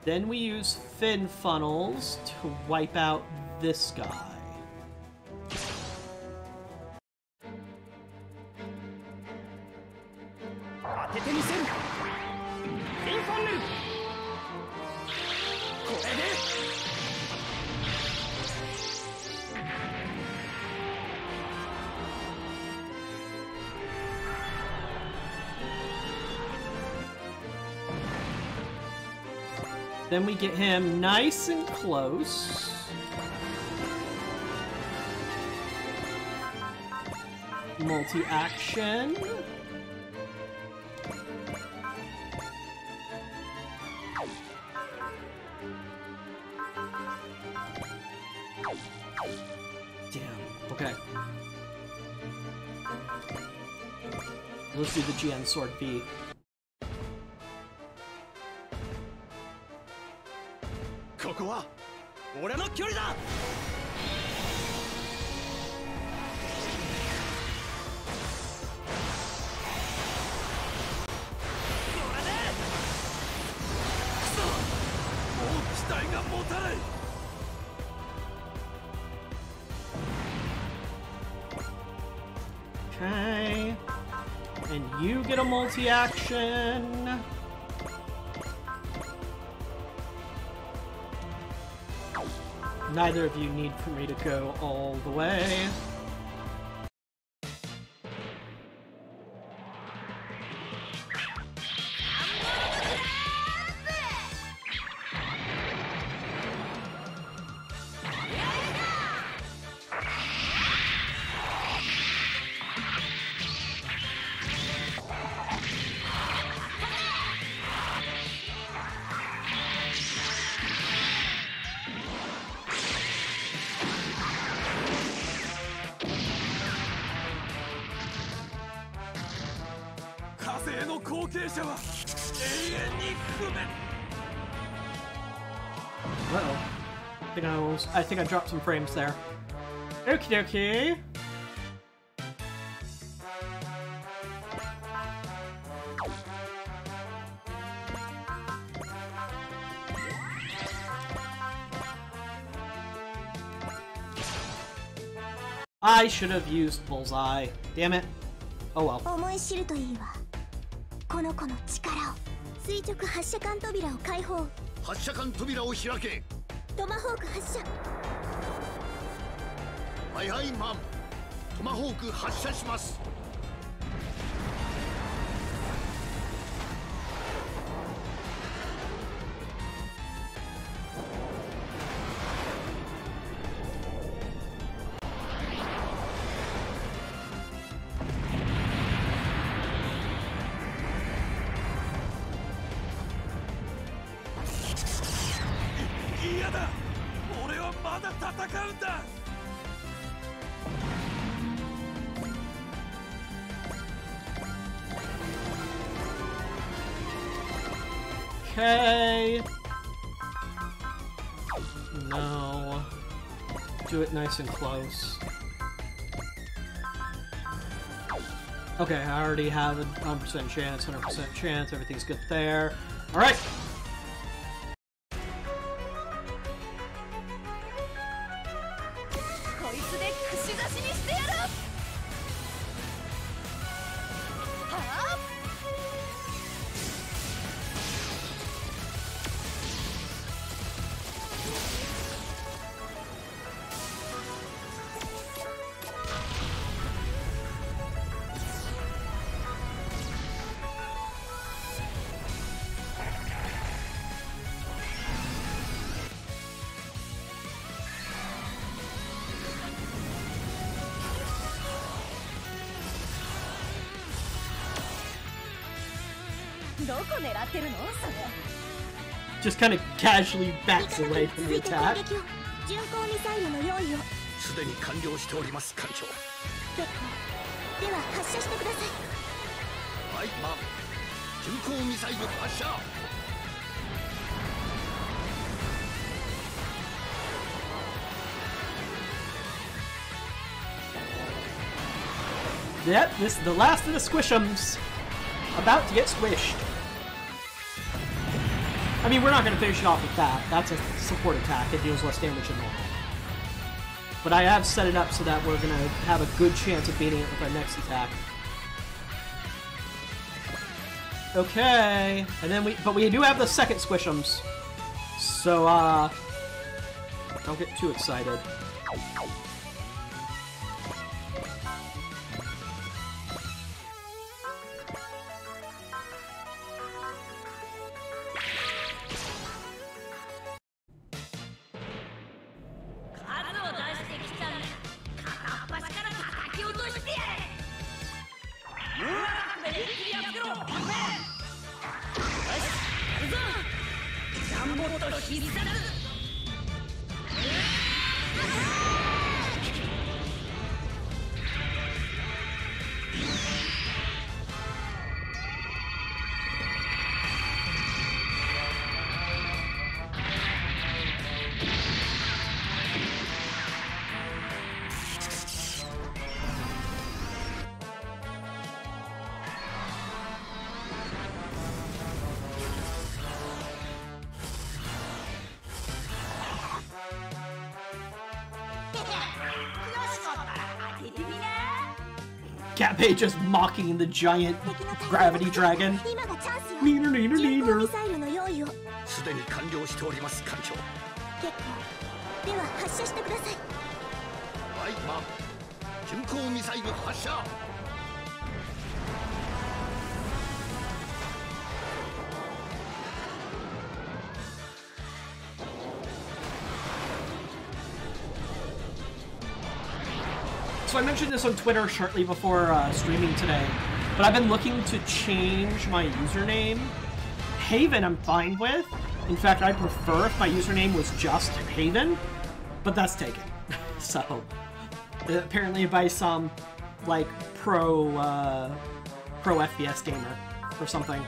Then we use Fin Funnels to wipe out this guy. Then we get him nice and close. Multi-action. Let's do the GN Sword V. ここは俺の距離だ。それでくそ、もう機体が持たない。 Okay. And you get a multi-action. Neither of you need for me to go all the way. Uh-oh. I think I dropped some frames there. Okie dokie. I should have used Bullseye. Damn it. Oh well. 思い知るといいわ。この子の力を。垂直発射管扉を開放。発射管扉を開け。トマホーク発射。はいはいマン。トマホーク発射します。嫌だ。俺はまだ戦うんだ。 Okay. No. Do it nice and close. Okay, I already have a 100% chance, 100% chance, everything's good there. Alright! Just kind of casually backs away from the attack. 巡航ミサイルの用意を。すでに完了しております艦長。では発射してください。はいマン。巡航ミサイル発射。Yep, this is the last of the squishums. About to get squished. I mean, we're not going to finish it off with that. That's a support attack. It deals less damage than normal. But I have set it up so that we're going to have a good chance of beating it with our next attack. Okay. And then we do have the second squishums. So, don't get too excited. Gatbay just mocking the giant gravity dragon. Neener, neener, neener. すでに完了しております艦長。結構。では発射してください。はい、マン。巡航ミサイル発射。So I mentioned this on Twitter shortly before streaming today, but I've been looking to change my username. Haven I'm fine with. In fact, I'd prefer if my username was just Haven, but that's taken. So, apparently by some, like, pro FPS gamer or something.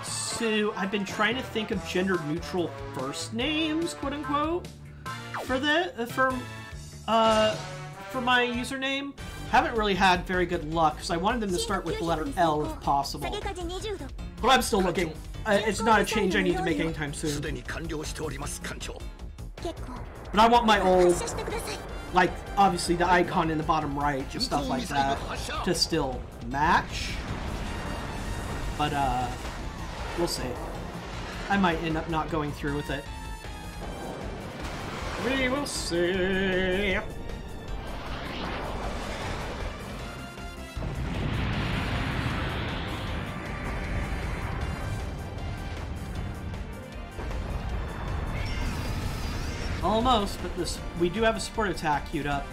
So I've been trying to think of gender-neutral first names, quote-unquote, for my username. Haven't really had very good luck, because I wanted them to start with the letter L if possible. But I'm still looking. It's not a change I need to make anytime soon. But I want my old, like, obviously the icon in the bottom right, just stuff like that, to still match. But, we'll see. I might end up not going through with it. We will see. Almost, but we do have a support attack queued up.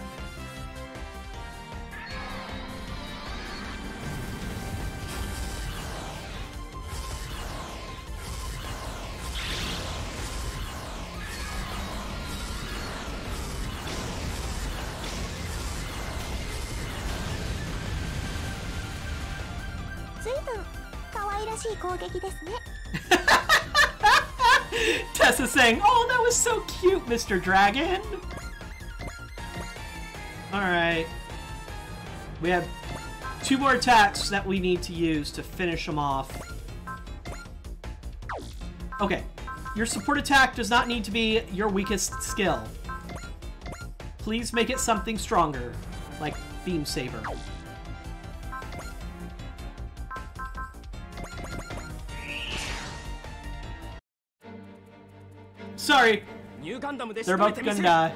Tessa's saying, "Oh, that was so cute, Mr. Dragon." Alright. We have 2 more attacks that we need to use to finish them off. Okay. Your support attack does not need to be your weakest skill. Please make it something stronger, like Beam Saber. Sorry, they're both gonna die.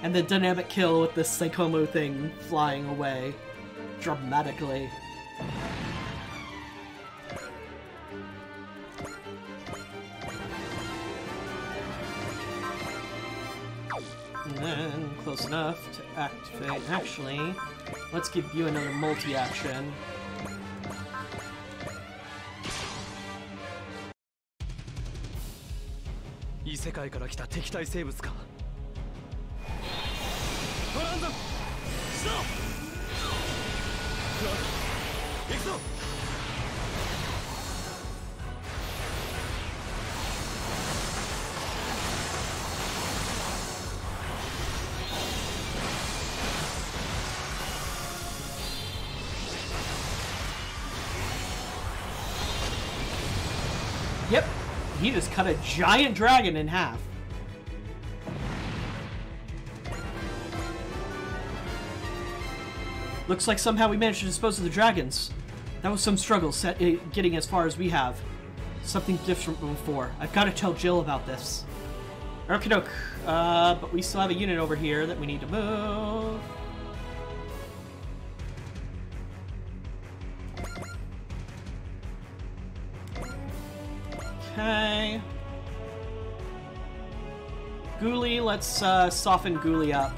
And the dynamic kill with the Psychomo thing flying away dramatically. And then, close enough to activate. Actually, let's give you another multi-action. Yep, he just cut a giant dragon in half. Looks like somehow we managed to dispose of the dragons. That was some struggle getting as far as we have. Something different from before. I've got to tell Jill about this. Okie doke. But we still have a unit over here that we need to move. Okay. Ghoulie, let's soften Ghoulie up.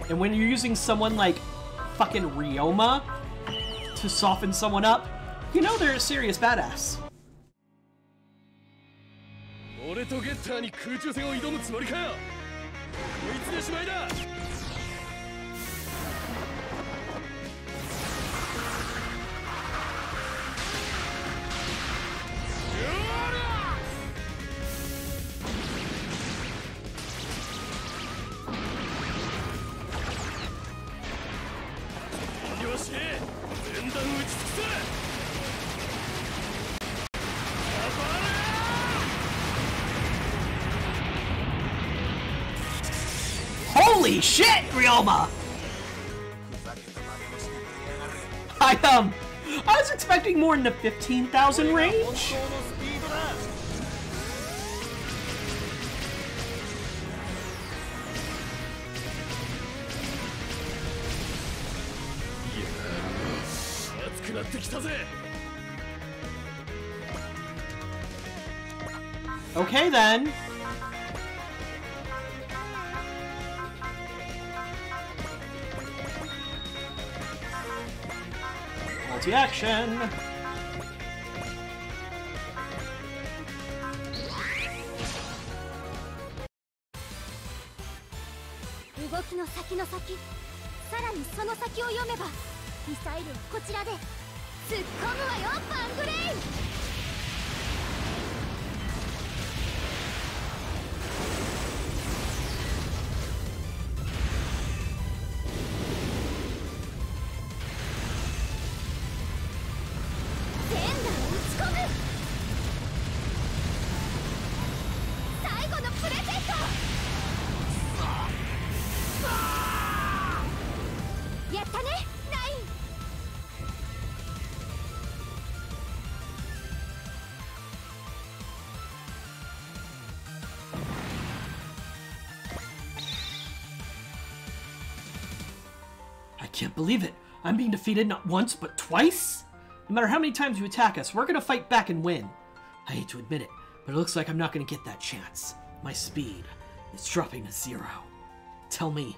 And when you're using someone like fucking Ryoma to soften someone up, you know they're a serious badass. Holy shit, Ryoma! I was expecting more in the 15,000 range. Okay then. Multi-action. 動きの先の先、さらにその先を読めば、ミサイルはこちらで突っ込むわよ、バングレイン。センダーを打ち込む。最後のプレゼント。やったね、ナイン。I can't believe it. I'm being defeated not once, but twice? No matter how many times you attack us, we're gonna fight back and win. I hate to admit it, but it looks like I'm not gonna get that chance. My speed is dropping to 0. Tell me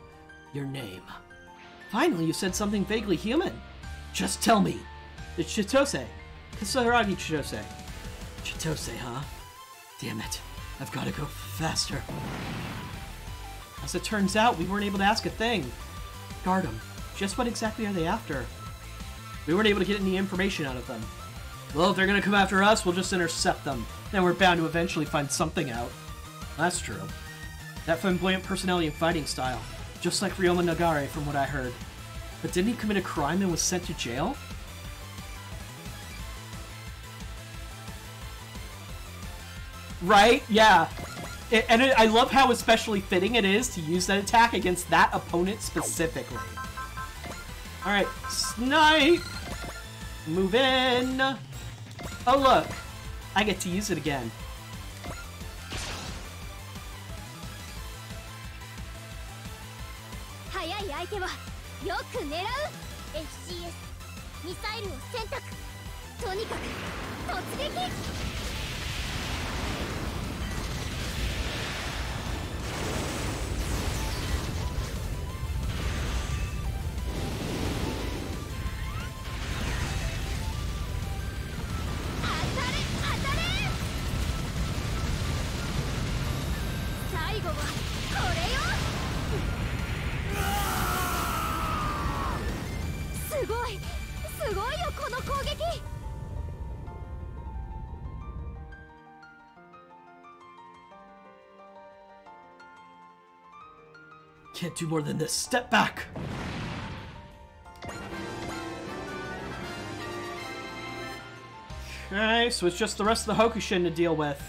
your name. Finally, you said something vaguely human. Just tell me. It's Chitose. Kasaragi Chitose. Chitose, huh? Damn it. I've gotta go faster. As it turns out, we weren't able to ask a thing. Guard them. Just what exactly are they after? We weren't able to get any information out of them. Well, if they're gonna come after us, we'll just intercept them. Then we're bound to eventually find something out. That's true. That flamboyant personality and fighting style. Just like Ryoma Nagare, from what I heard. But didn't he commit a crime and was sent to jail? Right? Yeah. I love how especially fitting it is to use that attack against that opponent specifically. Alright, snipe! Move in! Oh look! I get to use it again. FCS ミサイルを選択。とにかく突撃。当たれ当たれ。最後はこれよ。すごいすごいよ、この攻撃。Can't do more than this. Step back! Okay, so it's just the rest of the Hokushin to deal with.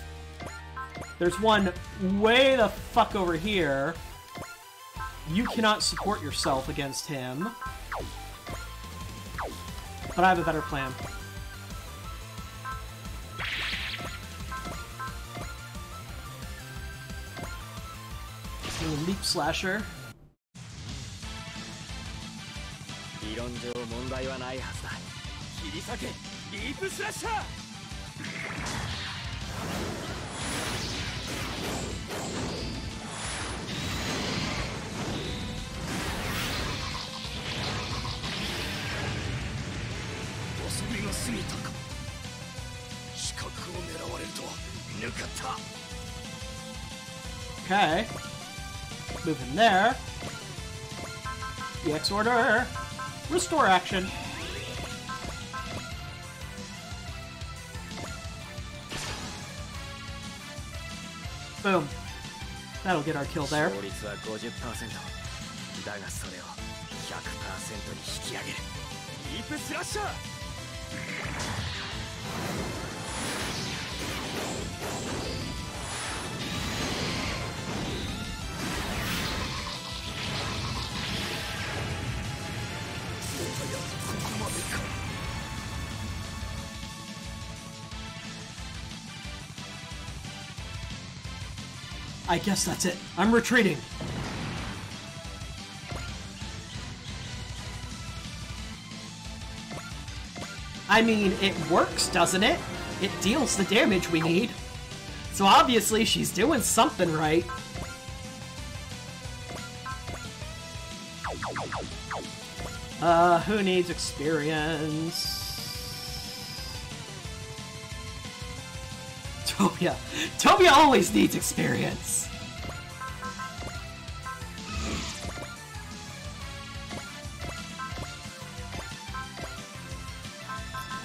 There's one way the fuck over here. You cannot support yourself against him. But I have a better plan. Leap slasher. 理論上問題はないはずだ。切り裂け、リープスラッシャー。遊びが過ぎたか。死角を狙われるとは見抜かった。Okay. Move in there. EX order. Restore action. Boom. That'll get our kill there. 勝率は 50%。だがそれを 100% に引き上げる。リープスラッシャー。I guess that's it. I'm retreating. I mean, it works, doesn't it? It deals the damage we need. So obviously she's doing something right. Who needs experience? Tobia. Tobia always needs experience.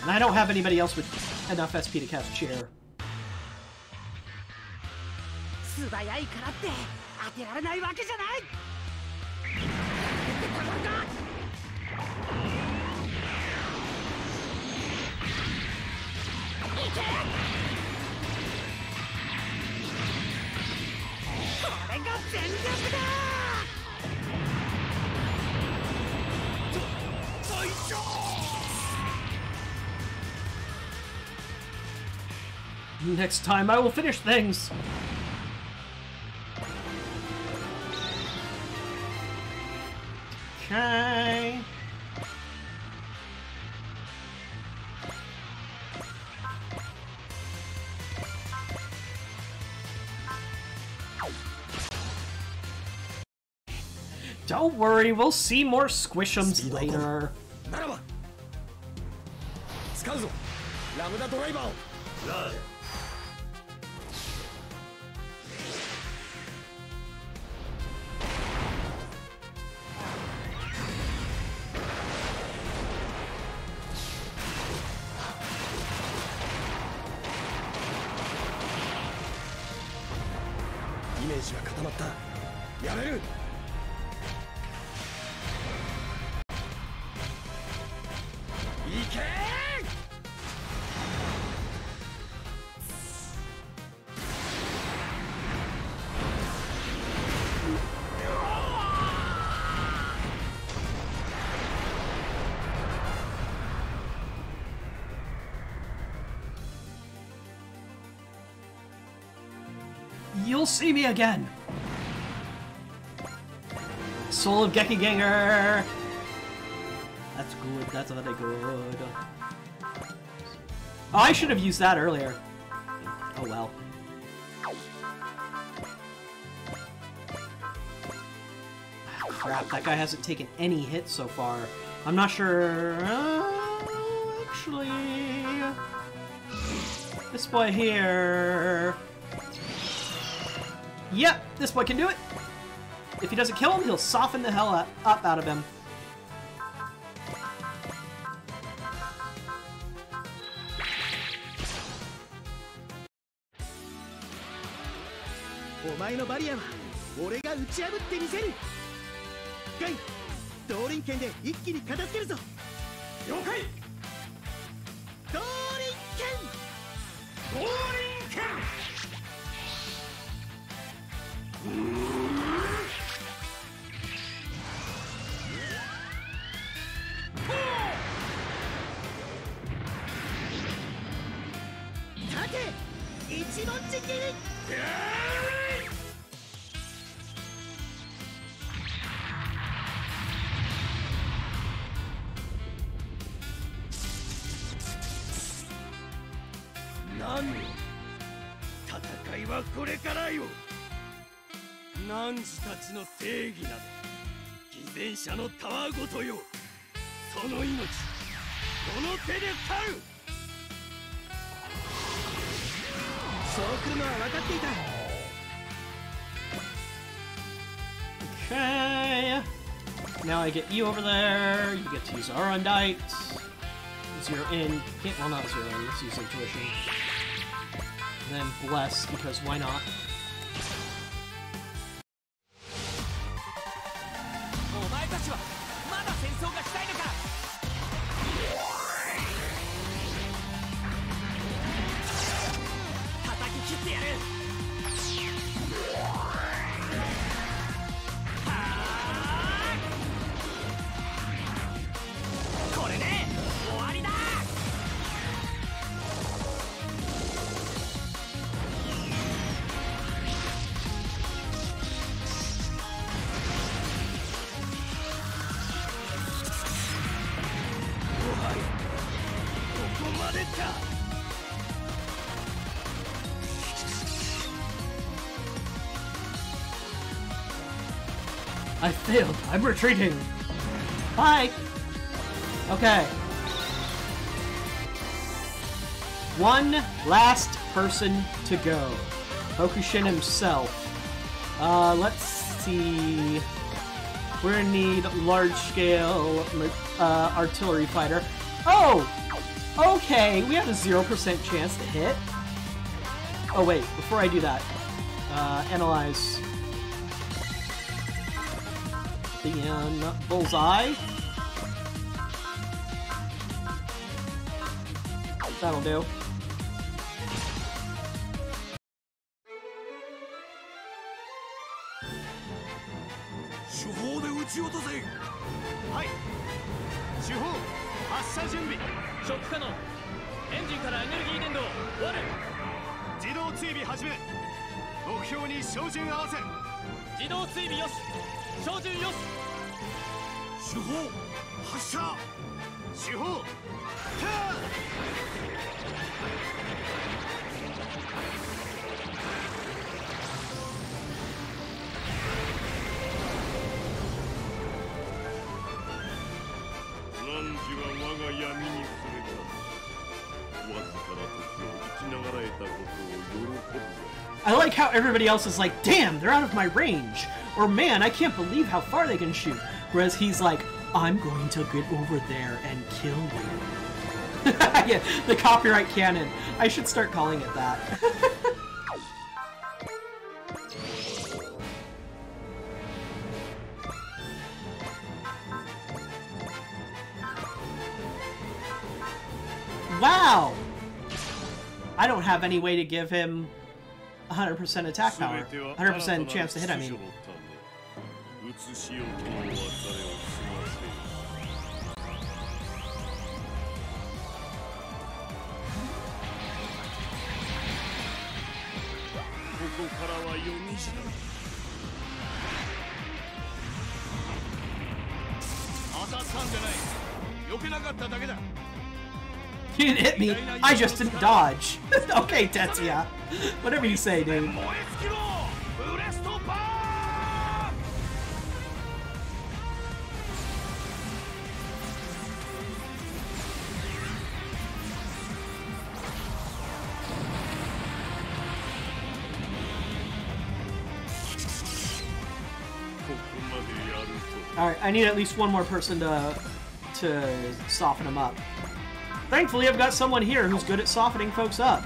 And I don't have anybody else with enough SP to cast Cheer. Next time I will finish things. Okay. Don't worry, we'll see more squishums later. ならば使うぞラムダドライバーを。イメージが固まった。やめる。いけー。You'll see me again. Soul of Gekiganger. That's good. That's very good. Oh, I should have used that earlier. Oh well. Ah, crap, that guy hasn't taken any hits so far. I'm not sure. Actually, this boy here. Yep, this boy can do it. If he doesn't kill him, he'll soften the hell up out of him.戦いはこれからよ。汝たちの正義など偽善者のたわごとよ。その命どの手で狩る。そう来るのは分かっていた。Okay. Now I get you over there. You get to use our Undight. Zero in. Well, not zero in. Let's use Intuition. And then Bless, because why not? お前たちはまだ戦争がしたいのか。までか。 I failed. I'm retreating. Bye. Okay. One last person to go. Hokushin himself. Let's see. We're gonna need large-scale artillery fighter. Oh! Okay, we have a 0% chance to hit. Oh wait, before I do that, analyze the bullseye. That'll do. I like how everybody else is like, damn, they're out of my range. Or man, I can't believe how far they can shoot. Whereas he's like, I'm going to get over there and kill you. Yeah, the copyright cannon. I should start calling it that. Wow! I don't have any way to give him 100% attack power. 100% chance to hit, I mean. He didn't hit me, I just didn't dodge. Okay, Tetsuya. Whatever you say, dude. Alright, I need at least one more person to soften him up. Thankfully, I've got someone here who's good at softening folks up.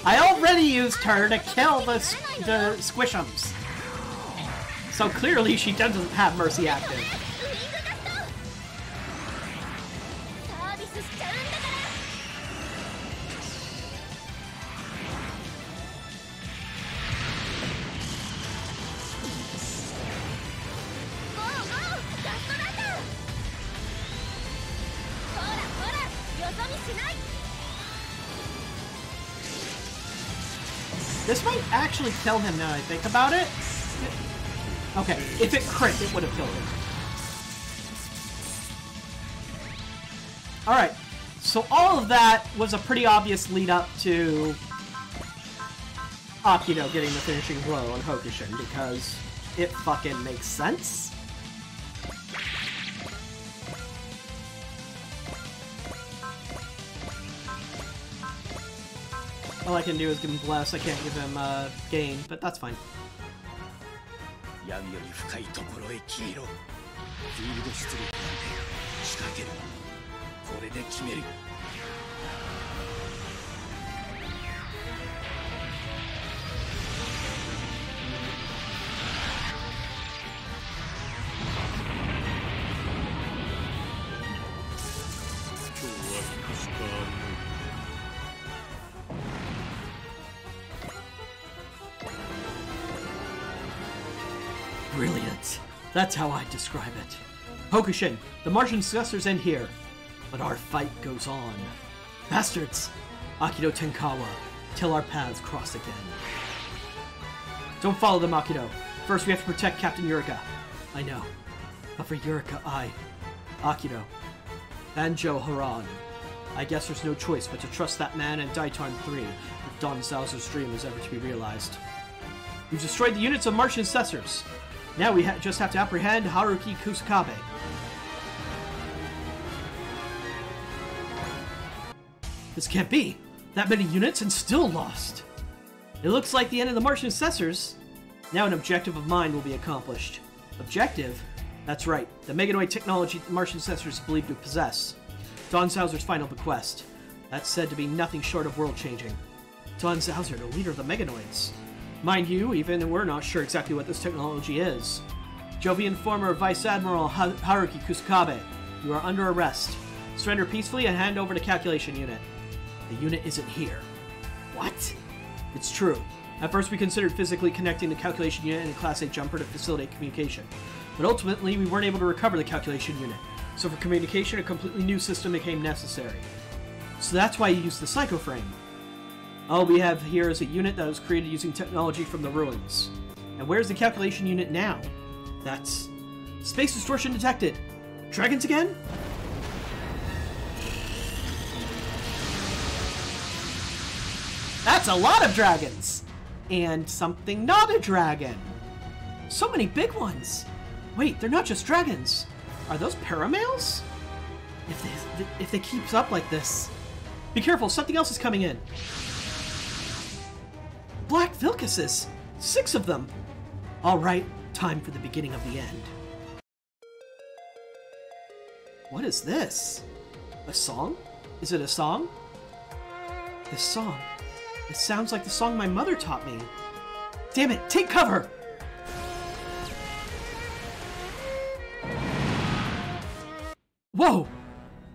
I already used her to kill the squishums. So clearly she doesn't have Mercy active. This might actually kill him now I think about it. Okay, if it crit, it would have killed him. Alright, so all of that was a pretty obvious lead up to Akido getting the finishing blow on Hokushin, because it fucking makes sense. All I can do is give him Bless, I can't give him Gain, but that's fine. Brilliant. That's how I'd describe it. Hokushin, the Martian successors end here, but our fight goes on. Bastards! Akido Tenkawa, till our paths cross again. Don't follow them, Akido. First, we have to protect Captain Yurika. I know. But for Yurika, Akido, Banjo Haran, I guess there's no choice but to trust that man and Daiton 3 if Don Zalzer's dream is ever to be realized. We've destroyed the units of Martian successors. Now we just have to apprehend Haruki Kusakabe. This can't be! That many units and still lost! It looks like the end of the Martian successors. Now an objective of mine will be accomplished. Objective? That's right, the Meganoid technology the Martian successors believed to possess. Don Zalzer's final bequest. That's said to be nothing short of world-changing. Don Zalzer, the leader of the Meganoids. Mind you, even we're not sure exactly what this technology is. Jovian former Vice Admiral Haruki Kusakabe, you are under arrest. Surrender peacefully and hand over the calculation unit. The unit isn't here. What? It's true. At first we considered physically connecting the calculation unit and a Class A jumper to facilitate communication. But ultimately we weren't able to recover the calculation unit. So for communication, a completely new system became necessary. So that's why you used the Psycho Frame. All we have here is a unit that was created using technology from the ruins. And where's the calculation unit now? That's... Space distortion detected! Dragons again? That's a lot of dragons! And something not a dragon! So many big ones! Wait, they're not just dragons! Are those paramales? If they keep up like this... Be careful, something else is coming in! Black Vilcuses! 6 of them! Alright, time for the beginning of the end. What is this? A song? Is it a song? This song. It sounds like the song my mother taught me. Damn it, take cover! Whoa!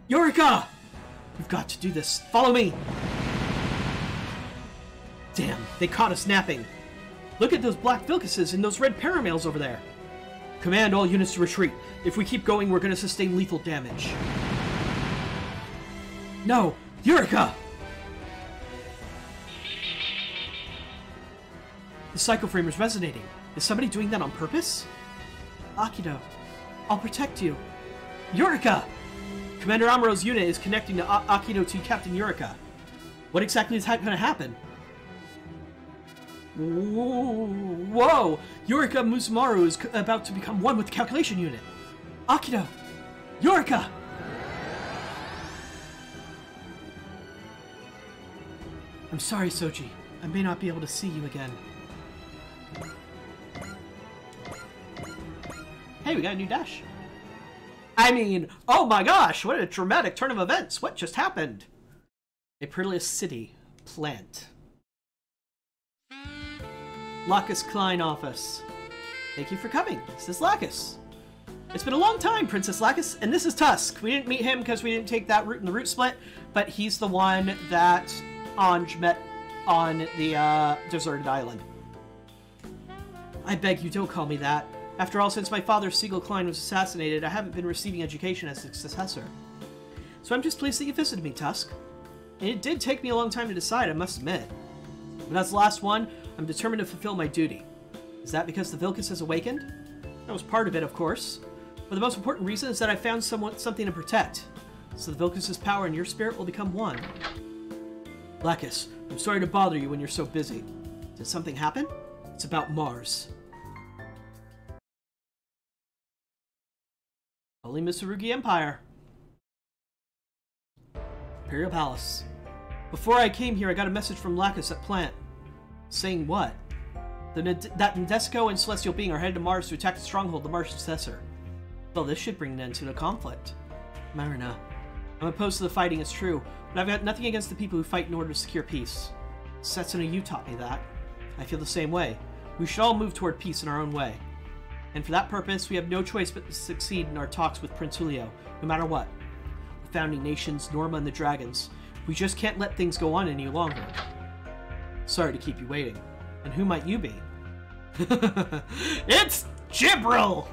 Yurika! We've got to do this. Follow me! Damn, they caught us napping. Look at those black Vilcuses and those red paramales over there. Command all units to retreat. If we keep going, we're going to sustain lethal damage. No! Yurika! The Psycho Frame is resonating. Is somebody doing that on purpose? Akido, I'll protect you. Yurika! Commander Amuro's unit is connecting to Akido to Captain Yurika. What exactly is going to happen? Whoa! Yurika Musumaru is about to become one with the calculation unit. Akido! Yurika! I'm sorry, Soji. I may not be able to see you again. Hey, we got a new dash. I mean, oh my gosh, what a dramatic turn of events. What just happened? A perilous city. Plant. Lacus Klein office. Thank you for coming. This is Lacus. It's been a long time, Princess Lacus, and this is Tusk. We didn't meet him because we didn't take that route in the route split, but he's the one that Anj met on the deserted island. I beg you, don't call me that. After all, since my father, Siegel Klein, was assassinated, I haven't been receiving education as his successor. So I'm just pleased that you visited me, Tusk. And it did take me a long time to decide, I must admit. But as the last one, I'm determined to fulfill my duty. Is that because the Vilcus has awakened? That was part of it, of course. But the most important reason is that I found something to protect. So the Vilcus's power and your spirit will become one. Lacus, I'm sorry to bother you when you're so busy. Did something happen? It's about Mars. Holy Mitsurugi Empire. Imperial Palace. Before I came here, I got a message from Lacus at Plant. Saying what? That Nadesico and Celestial Being are headed to Mars to attack the stronghold, the Martian successor. Well, this should bring an end to the conflict. Marina. I'm opposed to the fighting, it's true, but I've got nothing against the people who fight in order to secure peace. Setsuna, you taught me that. I feel the same way. We should all move toward peace in our own way. And for that purpose, we have no choice but to succeed in our talks with Prince Julio, no matter what. The founding nations, Norma and the Dragons. We just can't let things go on any longer. Sorry to keep you waiting. And who might you be? It's Jibril!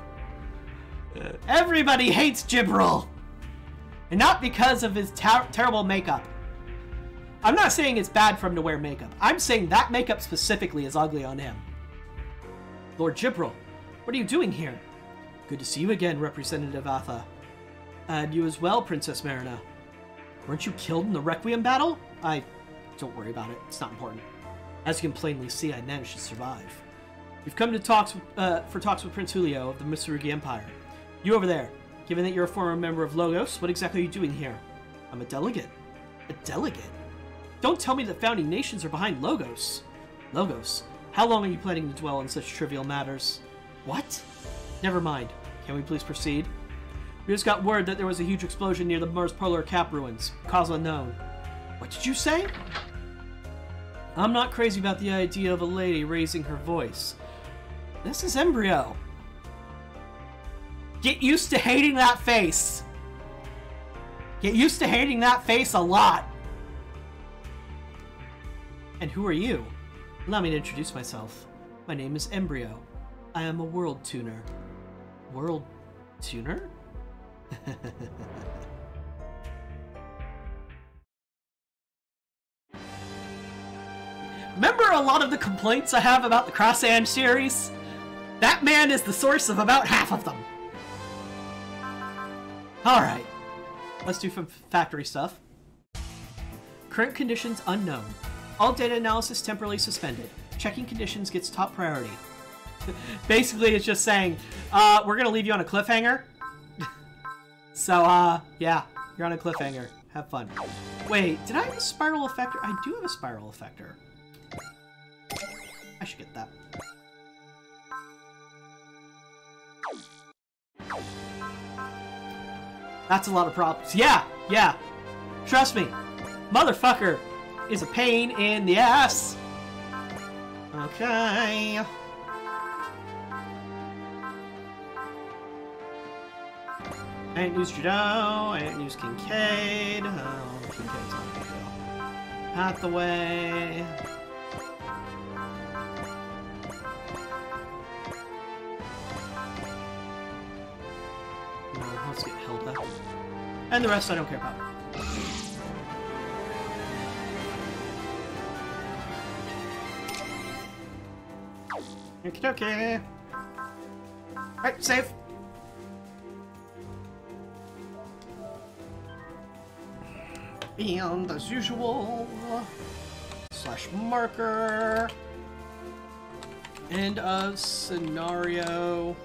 Everybody hates Jibril! And not because of his terrible makeup. I'm not saying it's bad for him to wear makeup. I'm saying that makeup specifically is ugly on him. Lord Jibril, what are you doing here? Good to see you again, Representative Atha. And you as well, Princess Marina. Weren't you killed in the Requiem battle? Don't worry about it. It's not important. As you can plainly see, I managed to survive. We've come to talks for talks with Prince Julio of the Mitsurugi Empire. You over there. Given that you're a former member of Logos, what exactly are you doing here? I'm a delegate. A delegate? Don't tell me that founding nations are behind Logos. Logos? How long are you planning to dwell on such trivial matters? What? Never mind. Can we please proceed? We just got word that there was a huge explosion near the Mars Polar Cap ruins. Cause unknown. What did you say? I'm not crazy about the idea of a lady raising her voice. This is Embryo. Get used to hating that face. Get used to hating that face a lot. And who are you? Allow me to introduce myself. My name is Embryo. I am a world tuner. World tuner? Remember a lot of the complaints I have about the Cross-Sand series? That man is the source of about half of them. Alright. Let's do some factory stuff. Current conditions unknown. All data analysis temporarily suspended. Checking conditions gets top priority. Basically, it's just saying, we're gonna leave you on a cliffhanger. So, yeah, you're on a cliffhanger. Have fun. Wait, did I have a spiral effector? I do have a spiral effector. I should get that. That's a lot of problems. Yeah, yeah. Trust me. Motherfucker is a pain in the ass. Okay. I didn't use Judo. I didn't use Kincaid. Oh, Kincaid's not a big deal. Hathaway. No, let's get Hilda. And the rest I don't care about. Okie dokie. Alright, save. And as usual, slash marker. End of scenario.